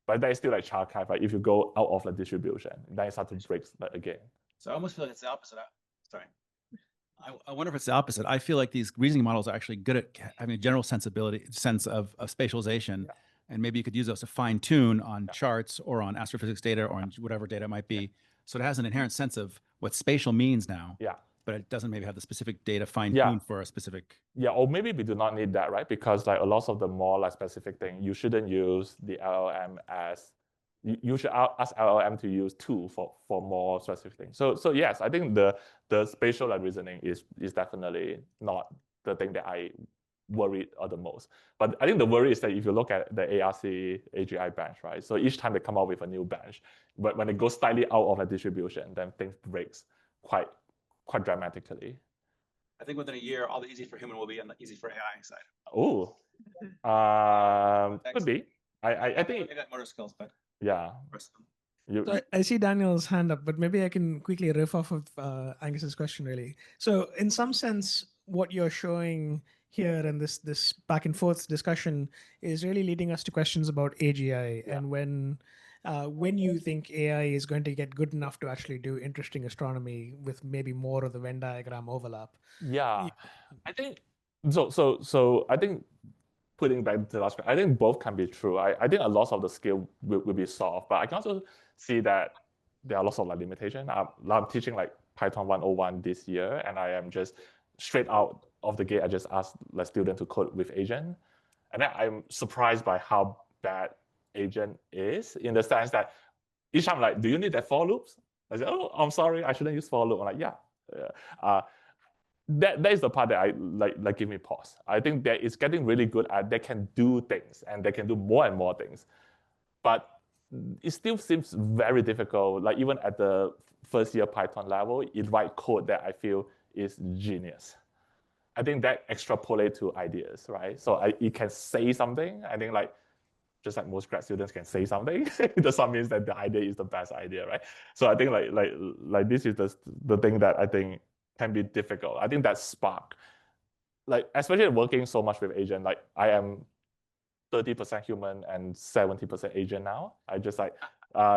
but that is still like Archive. Like if you go out of the distribution, then it starts to break again. So I almost feel like it's the opposite. Sorry. I wonder if it's the opposite. I feel like these reasoning models are actually good at having a general sense of spatialization. Yeah. And maybe you could use those to fine tune on charts or on astrophysics data or on whatever data it might be. So it has an inherent sense of what spatial means now. Yeah. But it doesn't maybe have the specific data fine-tuned for a specific. Yeah, or maybe we do not need that, right? Because like a lot of the more like specific thing, you shouldn't use the LLM as, you should ask LLM to use tool for more specific things. So yes, I think the spatial like reasoning is definitely not the thing that I worried the most. But I think the worry is that if you look at the ARC AGI bench, right? So each time they come out with a new bench, but when it goes slightly out of a distribution, then things breaks quite dramatically. I think within a year, all the easy for human will be on the easy for AI side. Oh, could be. I think I got motor skills, but yeah. So I see Daniel's hand up, but maybe I can quickly riff off of Angus's question, really. So in some sense, what you're showing here in this back and forth discussion is really leading us to questions about AGI and when you think AI is going to get good enough to actually do interesting astronomy with maybe more of the Venn diagram overlap. Yeah, I think so. I think putting back to the last question, I think both can be true. I think a lot of the skill will be solved, but I can also see that there are lots of like limitation. I'm teaching like Python 101 this year, and I am just straight out of the gate. I just asked the student to code with agent, and then I'm surprised by how bad agent is, in the sense that each time like, do you need that for loops? I said, oh, I'm sorry, I shouldn't use for loop. I'm like, yeah. That is the part that I like give me pause. I think that it's getting really good at they can do things and they can do more and more things, but it still seems very difficult. Like even at the first year Python level, it write code that I feel is genius. I think that extrapolate to ideas, right? So it can say something. I think like just like most grad students can say something, it does not mean that the idea is the best idea, right? So I think like this is the thing that I think can be difficult. I think that spark, like especially working so much with agent, like I am 30% human and 70% agent now. I just like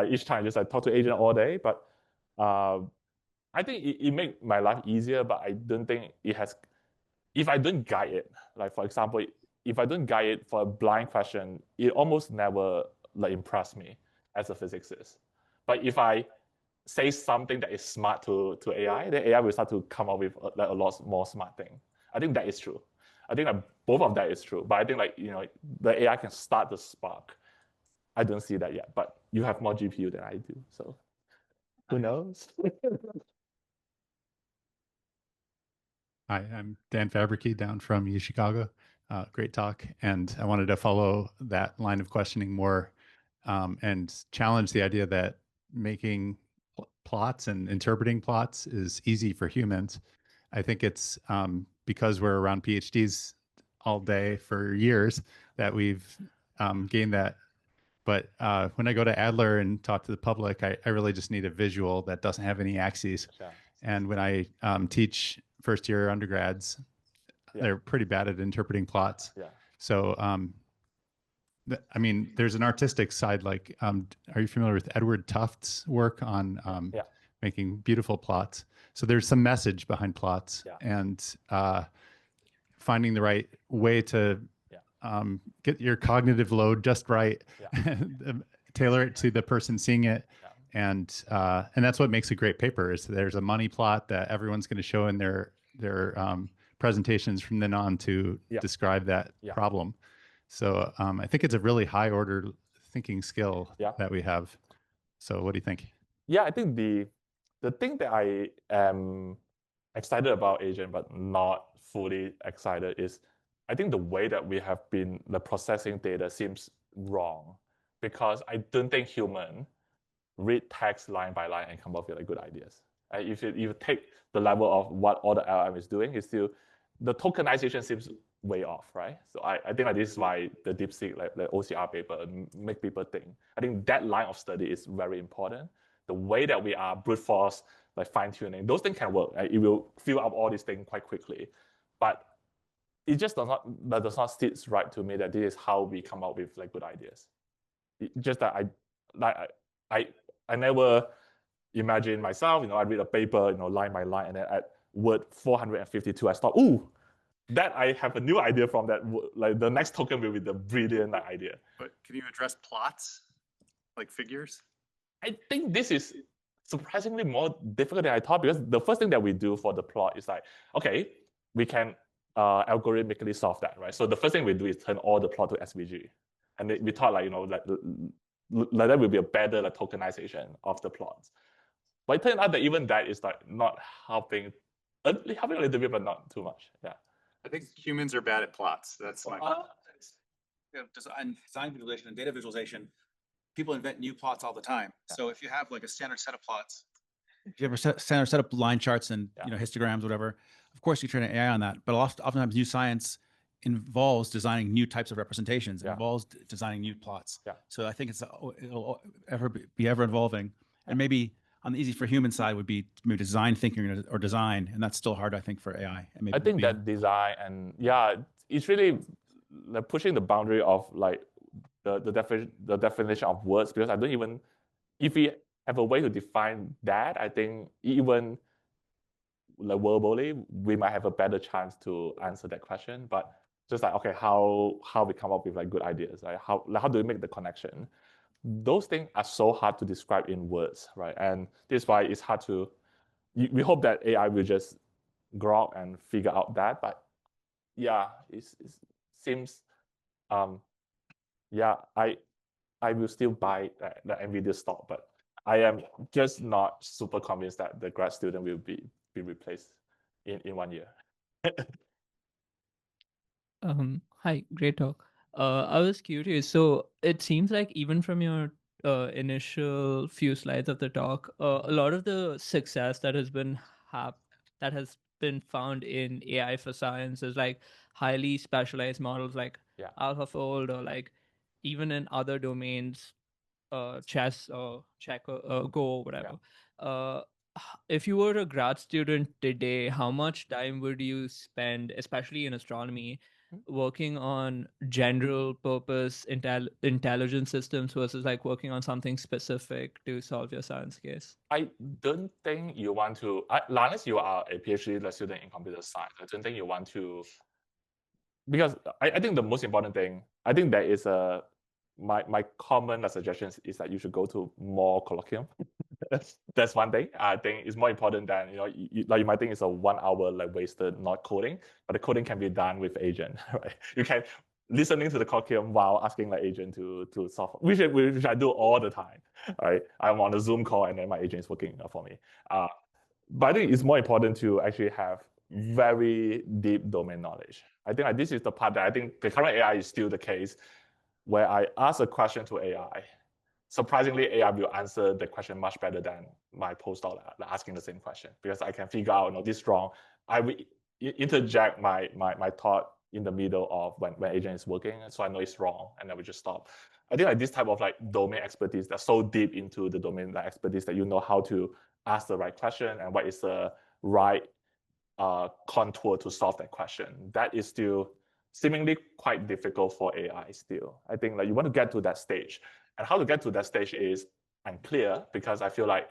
each time just like talk to agent all day, but I I think it make my life easier, but I don't think it has. If I don't guide it, like for example, if I don't guide it for a blind question, it almost never like impress me as a physicist. But if I say something that is smart to AI, then AI will start to come up with like a lot more smart thing. I think that is true. I think that both of that is true. But I think like the AI can start the spark. I don't see that yet, but you have more GPU than I do, so who knows? Hi, I'm Dan Fabrici down from U Chicago. Great talk. And I wanted to follow that line of questioning more and challenge the idea that making plots and interpreting plots is easy for humans. I think it's because we're around PhDs all day for years that we've gained that. But when I go to Adler and talk to the public, I really just need a visual that doesn't have any axes. Yeah. And when I teach first year undergrads, they're pretty bad at interpreting plots. Yeah. So, I mean, there's an artistic side. Like, are you familiar with Edward Tufte's work on making beautiful plots? So there's some message behind plots, and finding the right way to get your cognitive load just right, tailor it to the person seeing it. And that's what makes a great paper is there's a money plot that everyone's going to show in their presentations from then on to describe that problem. So I think it's a really high order thinking skill that we have. So what do you think? Yeah, I think the thing that I am excited about agent but not fully excited is I think the way that we have been processing data seems wrong, because I don't think human read text line by line and come up with like good ideas. If you take the level of what all the LLM is doing, it's still the tokenization seems way off, right? So I think like this is why the DeepSeek, like the OCR paper, make people think. I think that line of study is very important. The way that we are brute force, like fine tuning, those things can work. It will fill up all these things quite quickly, but it just does not sit right to me that this is how we come up with like good ideas. Just that I never imagine myself, I read a paper, line by line, and then at word 452, I stop. Ooh, that I have a new idea from that. Like the next token will be the brilliant idea. But can you address plots, like figures? I think this is surprisingly more difficult than I thought, because the first thing that we do for the plot is like, okay, we can algorithmically solve that, right? So the first thing we do is turn all the plot to SVG. And we thought like, like that will be a better like tokenization of the plots. But it turned out that even that is like not helping a little bit, but not too much. Yeah. I think humans are bad at plots. That's my design visualization and data visualization. People invent new plots all the time. So if you have like a standard set of plots, if you have a standard set of line charts and histograms, whatever, of course you train an AI on that. But oftentimes new science involves designing new types of representations. It involves designing new plots. So I think it'll be ever evolving. And maybe on the easy for human side would be maybe design thinking or design, and that's still hard, I think, for AI. And maybe I think that design and it's really like pushing the boundary of like the definition of words, because I don't even, if we have a way to define that, I think even like verbally we might have a better chance to answer that question. But just like, okay, how we come up with like good ideas, like how do we make the connection? Those things are so hard to describe in words, right? And this is why it's hard to, we hope that AI will just grow up and figure out that. But yeah, it seems, I will still buy the NVIDIA stock, but I am just not super convinced that the grad student will be replaced in 1 year. Hi, great talk. I was curious. So it seems like even from your initial few slides of the talk, a lot of the success that has been found in AI for science is like highly specialized models like AlphaFold, or like even in other domains, chess or Go or whatever. If you were a grad student today, how much time would you spend, especially in astronomy, working on general purpose intelligence systems versus like working on something specific to solve your science case? I don't think you want to, unless you are a PhD student in computer science, I don't think you want to, because I think the most important thing, I think there is my common suggestion is that you should go to more Colloquium. That's one thing. I think it's more important than, like you might think it's a 1 hour like wasted not coding, but the coding can be done with agent, right? You can listening to the Colloquium while asking the agent to solve, which I do all the time, right? I'm on a Zoom call and then my agent is working for me. But I think it's more important to actually have very deep domain knowledge. I think this is the part that I think the current AI is still the case, where I ask a question to AI. Surprisingly, AI will answer the question much better than my postdoc asking the same question, because I can figure out, this is wrong. I will interject my thought in the middle of when agent is working, so I know it's wrong, and then we just stop. I think like this type of like domain expertise that's so deep into the domain expertise that you know how to ask the right question and what is the right contour to solve that question. That is still seemingly quite difficult for AI still. I think like you want to get to that stage. And how to get to that stage is unclear, because I feel like,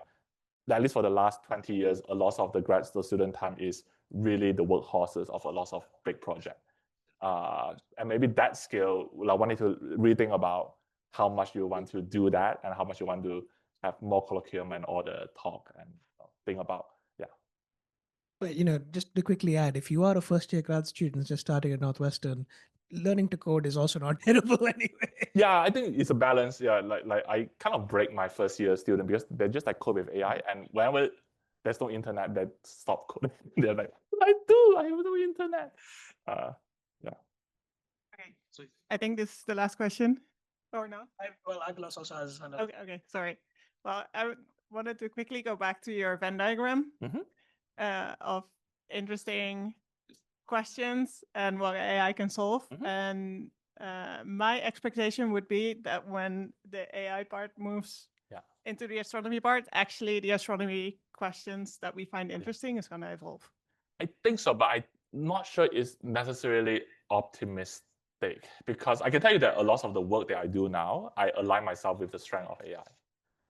at least for the last 20 years, a lot of the grad student time is really the workhorses of a lot of big projects. And maybe that skill, I wanted to rethink about how much you want to do that and how much you want to have more Colloquium and all the talk and think about, But just to quickly add, if you are a first-year grad student just starting at Northwestern, learning to code is also not terrible anyway. Yeah, I think it's a balance. Yeah, like I kind of break my first year student because they just like code with AI, and whenever there's no internet, they stop coding. They're like, I have no internet. Yeah. Okay, so I think this is the last question, or no? Aglos also has another. Okay, sorry. Well, I wanted to quickly go back to your Venn diagram of interesting questions and what AI can solve. And my expectation would be that when the AI part moves into the astronomy part, actually the astronomy questions that we find interesting is going to evolve. I think so, but I'm not sure it's necessarily optimistic, because I can tell you that a lot of the work that I do now, I align myself with the strength of AI.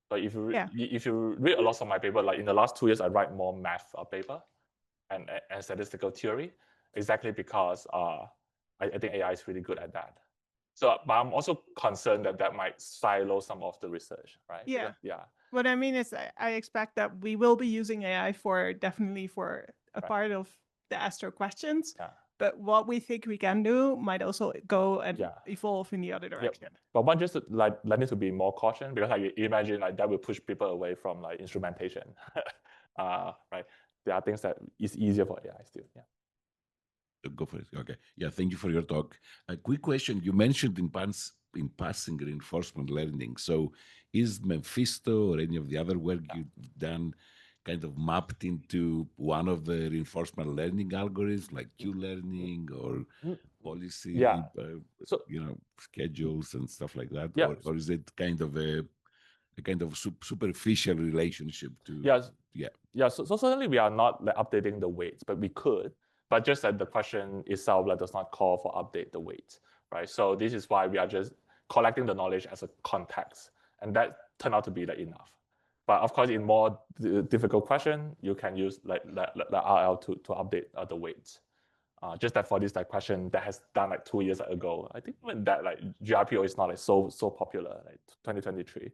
So if you read a lot of my paper, like in the last 2 years, I write more math paper and statistical theory, exactly because I think AI is really good at that. So, but I'm also concerned that might silo some of the research, right? Yeah. Yeah. What I mean is I expect that we will be using AI definitely for a part of the astro questions. Yeah. But what we think we can do might also go and evolve in the other direction. But one just like need to be more caution, because like imagine like that will push people away from like instrumentation. Right. There are things that is easier for AI still. Yeah. Go for it. Okay. Yeah. Thank you for your talk. A quick question. You mentioned in passing reinforcement learning. So is Mephisto or any of the other work you've done kind of mapped into one of the reinforcement learning algorithms like Q-learning or policy, so, schedules and stuff like that? Yeah. Or is it kind of a kind of superficial relationship to? Yeah. So certainly we are not like updating the weights, but we could. But just that the question itself does not call for update the weights, right? So this is why we are just collecting the knowledge as a context, and that turned out to be like enough. But of course, in more difficult question, you can use like RL to update the weights. Just that for this like question that has done like 2 years ago, I think when that like GRPO is not like so popular, like 2023,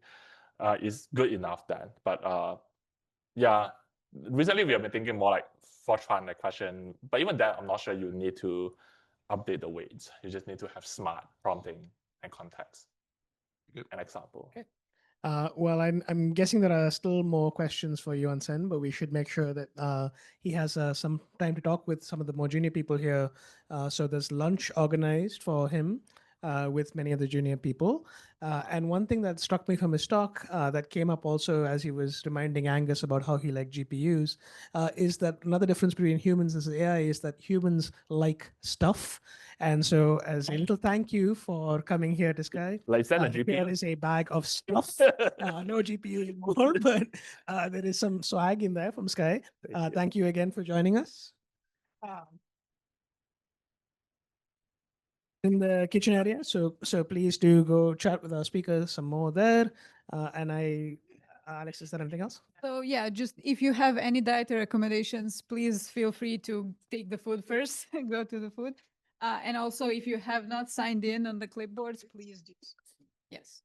is good enough then. But yeah, recently we have been thinking more like Fortran like question, but even that I'm not sure you need to update the weights. You just need to have smart prompting and context. An example. Okay. Well, I'm guessing there are still more questions for Yuan-Sen, but we should make sure that he has some time to talk with some of the more junior people here. So there's lunch organized for him with many of the junior people. And one thing that struck me from his talk that came up also as he was reminding Angus about how he liked GPUs is that another difference between humans and AI is that humans like stuff. And so as a little thank you for coming here to SkAI, like send a GPU. Here is a bag of stuff. No GPU anymore, but there is some swag in there from SkAI. Thank you again for joining us. in the kitchen area. So please do go chat with our speakers some more there. Alex, is there anything else? So yeah, just if you have any dietary recommendations, please feel free to take the food first, go to the food. And also if you have not signed in on the clipboards, please do. Yes.